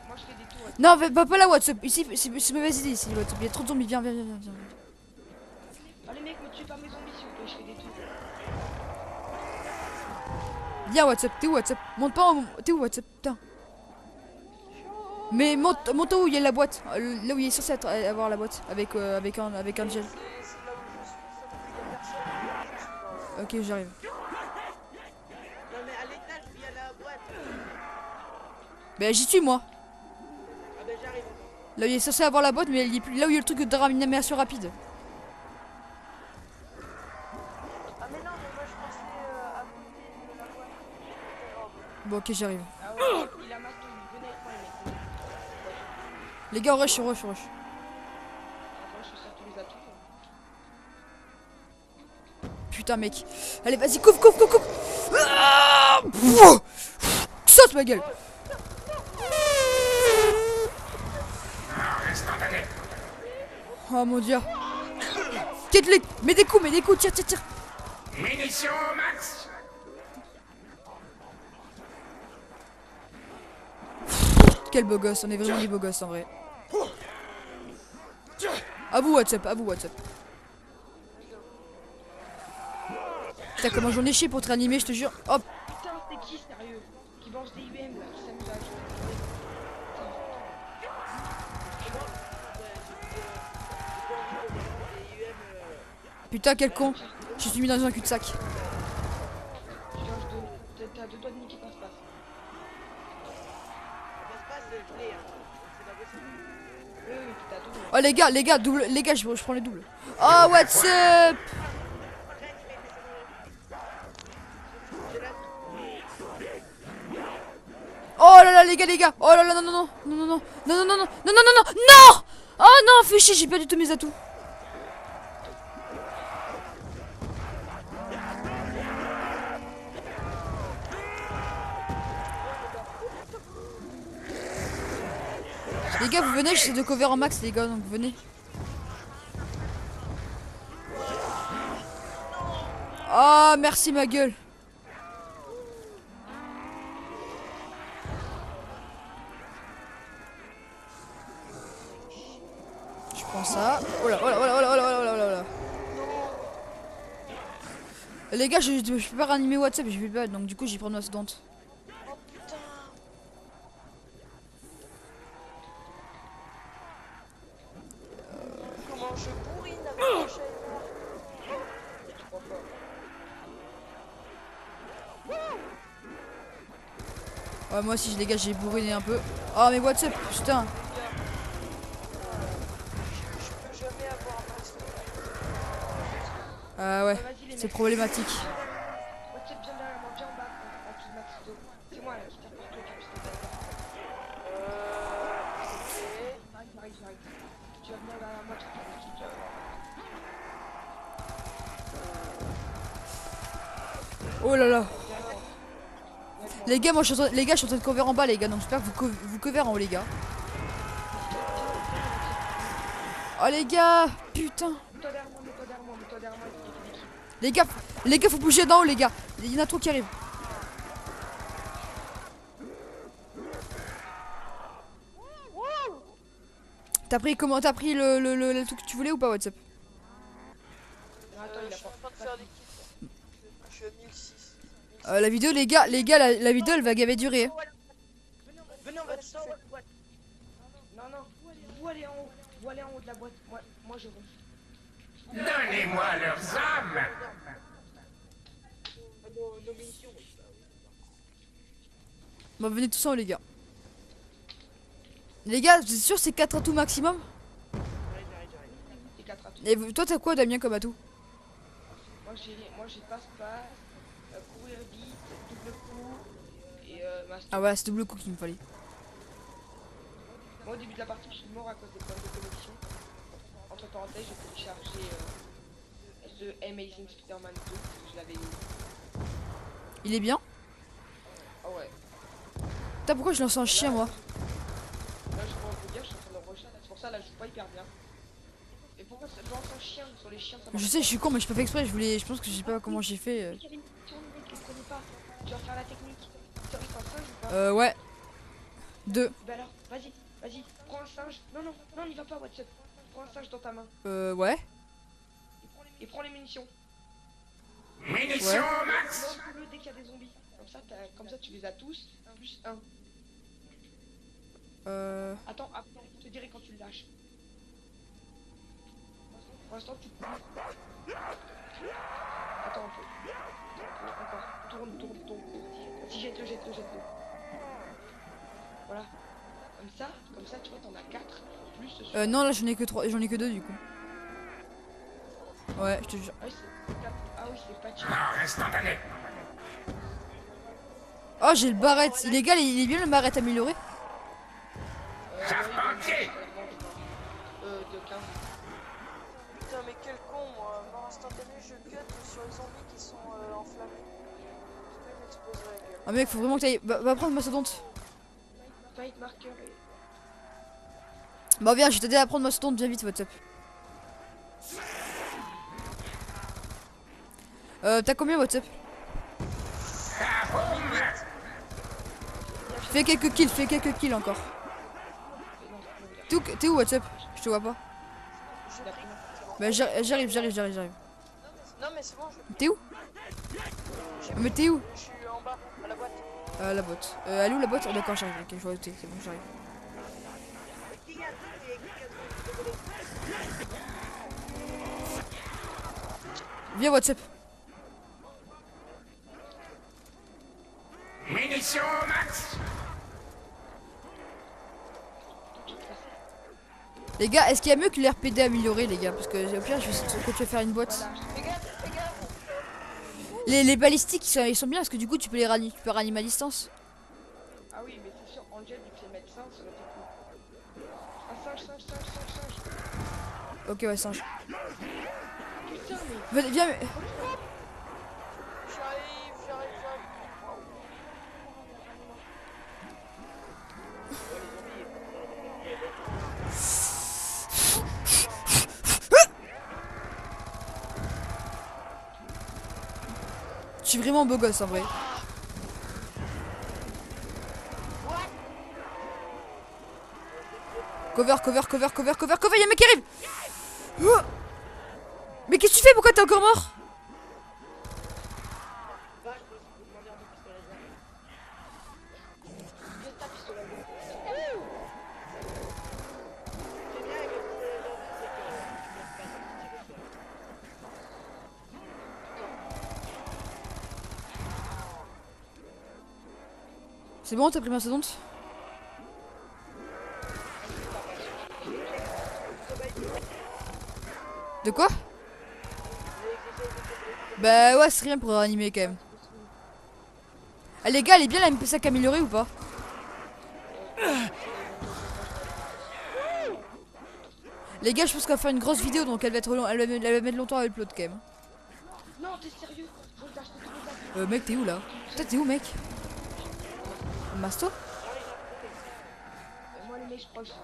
[SPEAKER 3] Moi je fais des tours.
[SPEAKER 2] Non, pas là WhatsApp, ici, c'est mauvaise idée ici WhatsApp, il y a trop de zombies, viens.
[SPEAKER 3] Ah les mecs, me tuez pas mes zombies s'il vous plaît, je fais des tours.
[SPEAKER 2] Viens WhatsApp, t'es où WhatsApp? Monte pas, t'es où WhatsApp? Putain. Mais monte où il y a la boîte. Là où il est censé avoir la boîte. Avec un gel.
[SPEAKER 5] C'est là où je suis, sauf qu'il y a personne. Je suis dans
[SPEAKER 2] Ok, j'arrive.
[SPEAKER 4] Non mais à l'étage où il y a la boîte.
[SPEAKER 2] Bah j'y suis moi.
[SPEAKER 4] Ah ben j'arrive.
[SPEAKER 2] Là où il est censé avoir la boîte, mais il est plus là où il y a le truc de réanimation rapide.
[SPEAKER 5] Ah mais non, mais moi je pensais à côté de la boîte.
[SPEAKER 2] Bon ok, j'arrive.
[SPEAKER 3] Ah ouais, il a matou, venez avec moi les mecs. Venez.
[SPEAKER 2] Les gars, rush.
[SPEAKER 3] Ah, moi je fais ça tous les atouts.
[SPEAKER 2] Putain mec. Allez vas-y, couvre. Ah, pfff, saute ma gueule.
[SPEAKER 6] Instantané.
[SPEAKER 2] Oh mon dieu. Quitte-les. Mets des coups, tire.
[SPEAKER 6] Munitions au max.
[SPEAKER 2] Quel beau gosse, on est vraiment des beaux gosses en vrai. À vous WhatsApp. Putain comment j'en ai chié pour te réanimer, je te jure. Hop.
[SPEAKER 3] Putain, c'est qui sérieux? Qui mange des UM là, qui s'amuse à acheter.
[SPEAKER 2] Putain quel con. Je suis mis dans un cul-de-sac.
[SPEAKER 3] Tu changes de. T'as 2 doigts de niquer passe.
[SPEAKER 4] Ça passe pas, c'est le clé, hein. C'est pas possible.
[SPEAKER 3] Oui, t'as 2 doigts.
[SPEAKER 2] Oh les gars, double, les gars, je prends les doubles. Oh WhatsApp. Oh là là les gars. Oh là là non. Oh non, fais chier, j'ai perdu tous mes atouts. Les gars, vous venez, j'essaie de cover en max les gars, donc venez. Oh merci ma gueule. Je prends ça. Oh là. Les gars, je peux pas réanimer WhatsApp, je vais pas, donc du coup j'y prends ma seconde.
[SPEAKER 5] Oh putain. Comment je bourrine avec mon chat
[SPEAKER 2] Ouais, moi aussi les gars, j'ai bourriné un peu. Oh mais WhatsApp, putain.
[SPEAKER 5] Je peux jamais avoir un max de
[SPEAKER 2] Ah ouais,
[SPEAKER 3] Vas-y les
[SPEAKER 2] c'est
[SPEAKER 3] mecs.
[SPEAKER 2] problématique.
[SPEAKER 3] WhatsApp, viens derrière moi, viens en bas. En dessous de Maxito. C'est moi là qui t'apporte le capitaine. J'arrive. Tu vas venir derrière moi, tu vas faire le kick.
[SPEAKER 2] Oh là là. Les gars, je suis en train de cover en bas les gars, donc j'espère que vous cover en haut les gars. Oh les gars, putain.
[SPEAKER 3] Mets-toi derrière moi, mets-toi derrière moi, l'équipe.
[SPEAKER 2] Les gars, faut bouger d'en haut les gars. Il y en a trop qui arrivent. T'as pris le truc que tu voulais ou pas WhatsApp?
[SPEAKER 3] Non, attends, il
[SPEAKER 5] Je
[SPEAKER 3] a
[SPEAKER 5] suis en
[SPEAKER 3] pas.
[SPEAKER 5] train de faire des kits. Je suis à 1006.
[SPEAKER 2] La vidéo les gars, la vidéo elle va gaver durer. Hein.
[SPEAKER 4] Venez, on va descendre.
[SPEAKER 3] Non, vous allez en haut. Vous allez en haut de la boîte. Moi je ronge.
[SPEAKER 6] Donnez-moi leurs âmes.
[SPEAKER 4] Nos munitions.
[SPEAKER 2] Bon venez tous en haut les gars. Les gars, vous êtes sûr c'est 4 atouts maximum?
[SPEAKER 3] Et 4 atouts.
[SPEAKER 2] Et toi t'as quoi Damien comme atout?
[SPEAKER 3] Moi j'ai passe-passe, courir vite, double coup et master.
[SPEAKER 2] Ah ouais, c'est double coup qu'il me fallait.
[SPEAKER 3] Moi au début de la partie je suis mort à cause des problèmes de connexion. Entre parenthèses j'ai téléchargé The Amazing Spider-Man 2, je l'avais eu.
[SPEAKER 2] Il est bien?
[SPEAKER 3] Ah ouais.
[SPEAKER 2] Putain pourquoi je lance un chien moi?
[SPEAKER 3] Là je peux vous dire, je suis en train de rusher, c'est pour ça là je joue pas hyper bien. Et pourquoi ça lance un chien sur les chiens ça marche?
[SPEAKER 2] Je sais, je suis con mais je peux pas exprès, je pense que je sais pas comment j'ai fait.
[SPEAKER 3] Il y a une mission, mec, je connais pas. Tu vas faire la technique. Tu restes un singe ou pas?
[SPEAKER 2] Ouais. 2.
[SPEAKER 3] Bah alors, vas-y, prends un singe. Non, n'y va pas, WhatsApp. Prends un singe dans ta main.
[SPEAKER 2] Ouais.
[SPEAKER 3] Et prends les munitions.
[SPEAKER 6] Munitions au max.
[SPEAKER 3] Lance-le dès qu'il y a des zombies. Comme ça tu les as tous, plus 1. Attends, je te dirai quand tu le lâches. Pour l'instant, tu cours. Attends un peu. Encore. Tourne. Si jette-le. Voilà. Comme ça, tu vois, t'en as 4. Plus ce
[SPEAKER 2] Non, là j'en ai que 3, j'en ai que 2 du coup. Ouais, je te jure.
[SPEAKER 3] Ah oui, c'est pas chill.
[SPEAKER 6] Non, instantané.
[SPEAKER 2] Oh, j'ai le barrette. Illégal, il est bien le barrette amélioré.
[SPEAKER 6] Charpentier.
[SPEAKER 3] De 15.
[SPEAKER 5] Putain, mais quel con, moi. Mort instantané, je cut sur les zombies qui sont enflammés. Parce qu'ils m'explosent la gueule.
[SPEAKER 2] Ah, mec, faut vraiment que t'ailles. Va prendre mastodonte.
[SPEAKER 3] Fight marker et...
[SPEAKER 2] Bah, viens, je vais t'aider à prendre mastodonte, viens vite, WhatsApp. T'as combien WhatsApp? Fais quelques kills encore. T'es où WhatsApp? Je te vois pas. Bah j'arrive.
[SPEAKER 5] Non, mais c'est bon,
[SPEAKER 2] T'es où? Mais t'es où?
[SPEAKER 5] je suis en bas, à la boîte.
[SPEAKER 2] La boîte. Elle est où la boîte? Oh, d'accord, j'arrive. Ok, je vois où t'es. C'est bon, j'arrive. Viens WhatsApp.
[SPEAKER 6] Munitions max.
[SPEAKER 2] Les gars, est-ce qu'il y a mieux que l'RPD amélioré, les gars? Parce que au pire, je sais que tu vas faire une boîte.
[SPEAKER 3] Fais gaffe.
[SPEAKER 2] Les balistiques, ils sont bien parce que du coup, tu peux les ranimer à distance.
[SPEAKER 3] Ah oui, mais c'est sûr, Angel, vu que c'est médecin, ça va être cool. Un singe.
[SPEAKER 2] Ok, ouais, singe.
[SPEAKER 3] Putain, mais...
[SPEAKER 2] Viens.
[SPEAKER 5] J'arrive.
[SPEAKER 2] Je suis vraiment beau gosse en vrai. Cover, y'a un mec qui arrive. Oh, mais qu'est-ce que tu fais? Pourquoi t'es encore mort? C'est bon, t'as pris ma mastodonte? De quoi? Bah ouais, c'est rien pour réanimer quand même. Ah, les gars, elle est bien la MP5 améliorée ou pas? Les gars, je pense qu'on va faire une grosse vidéo donc elle va mettre longtemps à upload quand même.
[SPEAKER 3] Non, t'es sérieux? Faut que t'achètes tous les
[SPEAKER 2] Mec, t'es où là? Toi, t'es où, mec? Masto?
[SPEAKER 3] moi, les mecs, je crois que je suis...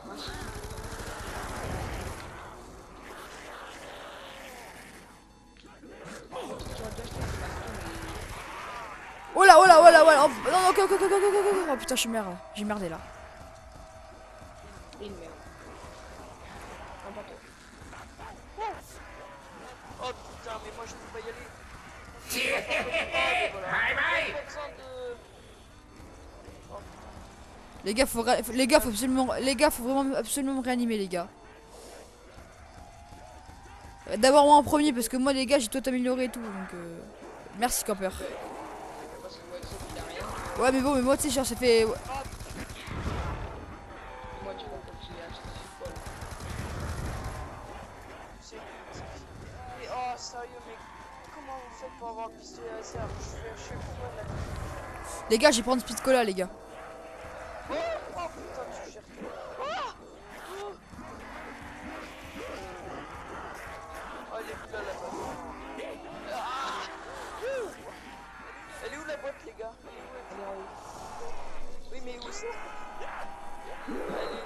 [SPEAKER 2] Oh là. Oh, non, ok. Oh putain, j'ai merdé là.
[SPEAKER 3] Et une merde. Un bateau.
[SPEAKER 5] Oh putain, mais moi je peux pas y aller.
[SPEAKER 6] Bye bye.
[SPEAKER 5] Pas besoin de...
[SPEAKER 2] Les gars, faut vraiment absolument me réanimer, les gars. D'abord moi en premier parce que moi les gars j'ai tout amélioré et tout donc merci camper.
[SPEAKER 3] Parce que WhatsApp, il a rien.
[SPEAKER 2] Ouais mais bon mais moi tu sais genre ça fait
[SPEAKER 3] Moi, tu vois, comme j'ai acheté ce bol.
[SPEAKER 5] Mais oh sérieux, mais comment vous faites pour avoir le pistolet laser? Je suis pourquoi de la...
[SPEAKER 2] les gars, je vais prendre Speed Cola les gars.
[SPEAKER 5] Oh putain, tu gères tout. Oh, elle est où là la boîte? Elle est où la boîte, les gars? Elle est en haut. Oui, mais où c'est?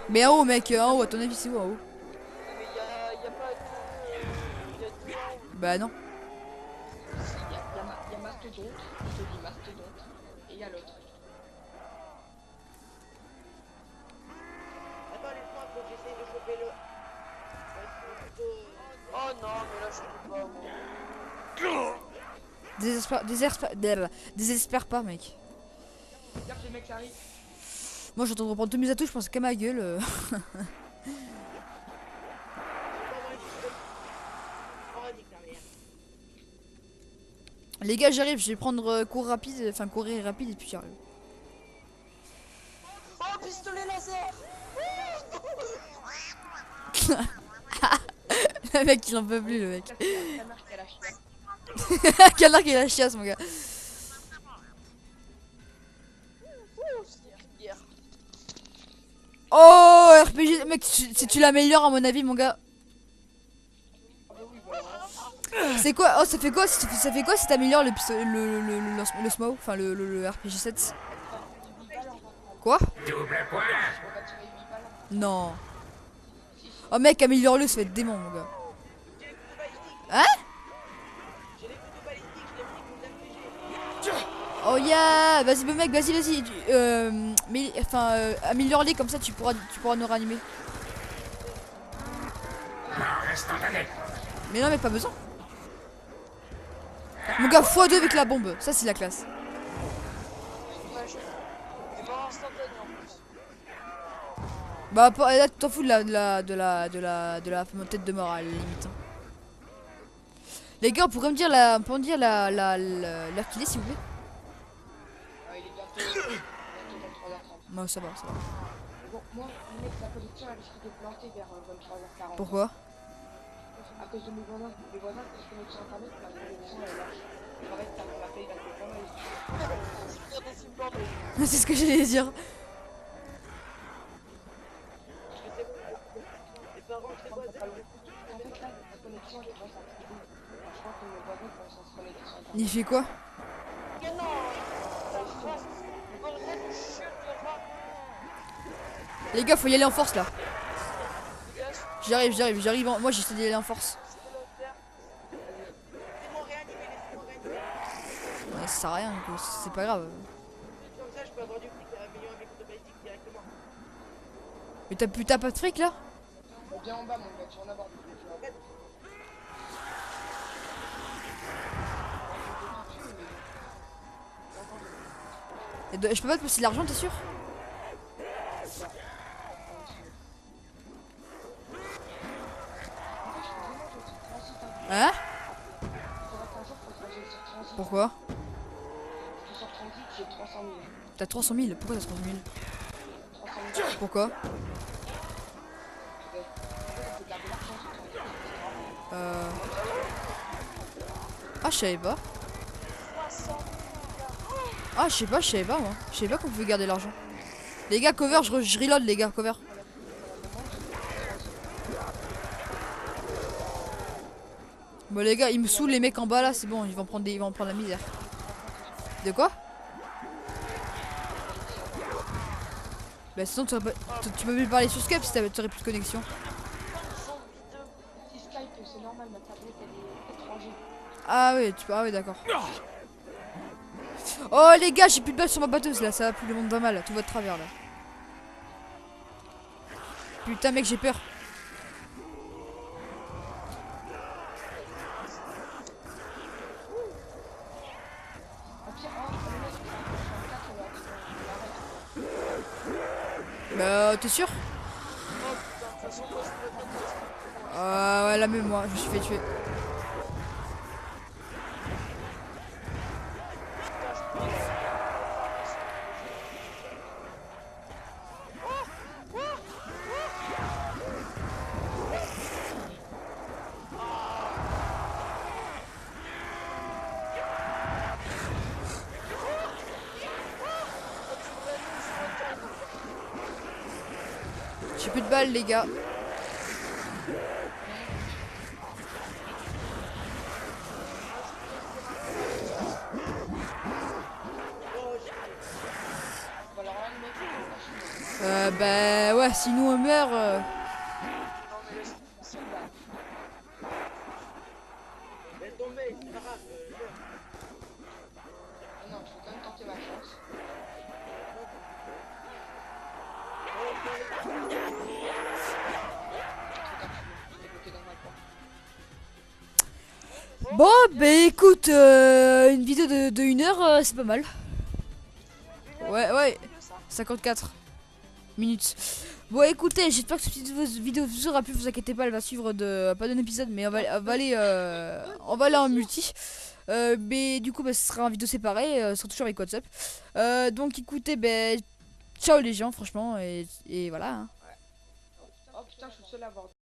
[SPEAKER 2] Mais en haut mec, en haut à ton avis c'est où en haut?
[SPEAKER 5] Mais y a pas de... y a deux en haut.
[SPEAKER 2] Bah non.
[SPEAKER 3] Il y a Mastodonte, je te dis Mastodonte, et il y a l'autre.
[SPEAKER 4] Attends, laisse-moi, faut que j'essaye de choper le...
[SPEAKER 5] Oh non, mais là je peux pas. Moi.
[SPEAKER 2] Désespère pas mec.
[SPEAKER 3] Regarde, les mecs, ça arrive.
[SPEAKER 2] Moi j'entends de reprendre tous mes atouts, je pense qu'à ma gueule. Les gars, j'arrive, je vais prendre cours rapide, enfin courir rapide et puis j'arrive.
[SPEAKER 5] Oh, pistolet laser.
[SPEAKER 2] Le mec il en peut plus, le mec.
[SPEAKER 3] Canard qui a la chiasse.
[SPEAKER 2] Canard qui a la chiasse, mon gars. Oh, RPG, mec, si tu l'améliores à mon avis, mon gars. C'est quoi? Oh, ça fait quoi? Ça fait quoi si t'améliores le SMO, enfin le RPG 7? Quoi?
[SPEAKER 6] Double point.
[SPEAKER 3] On va tirer 8 balles.
[SPEAKER 2] Non. Oh mec, améliore-le, ça va être démon, mon gars. Hein?
[SPEAKER 4] J'ai les couteaux balistiques, je les fais
[SPEAKER 2] Oh yeah, vas-y, mec, vas-y. Mais enfin, améliore-les comme ça, tu pourras nous ranimer.
[SPEAKER 6] Mort instantané.
[SPEAKER 2] Mais non, mais pas besoin. Mon gars, x2 avec la bombe, ça c'est la classe.
[SPEAKER 5] Et pas instantané en plus.
[SPEAKER 2] Bah là, tu t'en fous de la tête de mort à la limite. Hein. Les gars, on pourrait me dire l'heure qu'il est, s'il vous plaît?
[SPEAKER 3] Il est bientôt 23h30.
[SPEAKER 2] Moi, ça va.
[SPEAKER 3] Bon, moi, mec, la connexion elle risque de planter vers 23h40.
[SPEAKER 2] Pourquoi?
[SPEAKER 3] À cause de mes voisins. Les voisins, quand je connecte sur internet, ma connexion elle lâche. En fait, ça m'appelle, il a fait pas mal.
[SPEAKER 2] C'est ce que j'allais dire.
[SPEAKER 4] Les parents, c'est quoi?
[SPEAKER 3] En fait, là, la connexion elle commence à couper. Je crois que mes voisins commencent à se connecter sur internet.
[SPEAKER 2] Il fait quoi?
[SPEAKER 5] Mais non, la France, bordel de chute de rat.
[SPEAKER 2] Les gars, faut y aller en force là.
[SPEAKER 5] Gars,
[SPEAKER 2] J'arrive. Moi, j'essaie d'y aller en force.
[SPEAKER 5] c'est le faire.
[SPEAKER 4] Laissez-moi réanimer, laissez-moi réanimer.
[SPEAKER 2] Ouais, ça sert à rien, donc c'est pas grave.
[SPEAKER 4] Comme ça, je peux avoir du fric à améliorer mes couteaux balistiques directement.
[SPEAKER 2] Mais t'as pas de fric là?
[SPEAKER 3] Viens en bas, mon gars, tu vas en avoir beaucoup.
[SPEAKER 2] Je peux pas te passer de l'argent, t'es sûr? Hein? Pourquoi?
[SPEAKER 3] Je suis sur transit, j'ai 300 000.
[SPEAKER 2] T'as 300 000? Pourquoi t'as 300 000?
[SPEAKER 3] 300 000.
[SPEAKER 2] Pourquoi?
[SPEAKER 3] C'est de l'argent sur transit.
[SPEAKER 2] Ah, je savais pas. Ah, je savais pas moi. Je savais pas qu'on pouvait garder l'argent. Les gars, cover, je reload les gars, cover. Bon les gars, ils me saoulent les mecs en bas là, c'est bon, ils vont prendre la misère. De quoi? Bah sinon tu peux plus parler sur Skype si t'aurais plus de connexion.
[SPEAKER 3] Si Skype, c'est normal, ma tablette elle est étrangère.
[SPEAKER 2] Ah oui, d'accord. Oh les gars, j'ai plus de balles sur ma batteuse là, ça va plus, le monde va mal, tout va de travers là. Putain mec, j'ai peur. Bah t'es sûr? Ouais la même moi, je me suis fait tuer. J'ai plus de balles les gars. Bah ouais, si nous on meurt.
[SPEAKER 4] Laisse tomber, c'est pas grave.
[SPEAKER 3] Non, je vais quand même tenter ma chance.
[SPEAKER 2] Bon, bah écoute, une vidéo de 1 heure, c'est pas mal. Ouais, 54. minutes. Bon écoutez, j'espère que cette petite vidéo vous aura plu, vous inquiétez pas, elle va suivre pas d'un épisode, mais on va aller en multi. Mais du coup ce sera en vidéo séparée, ce sera toujours avec WhatsApp. Donc écoutez, ciao les gens franchement, et voilà. Hein.
[SPEAKER 3] Oh putain, je suis seul à avoir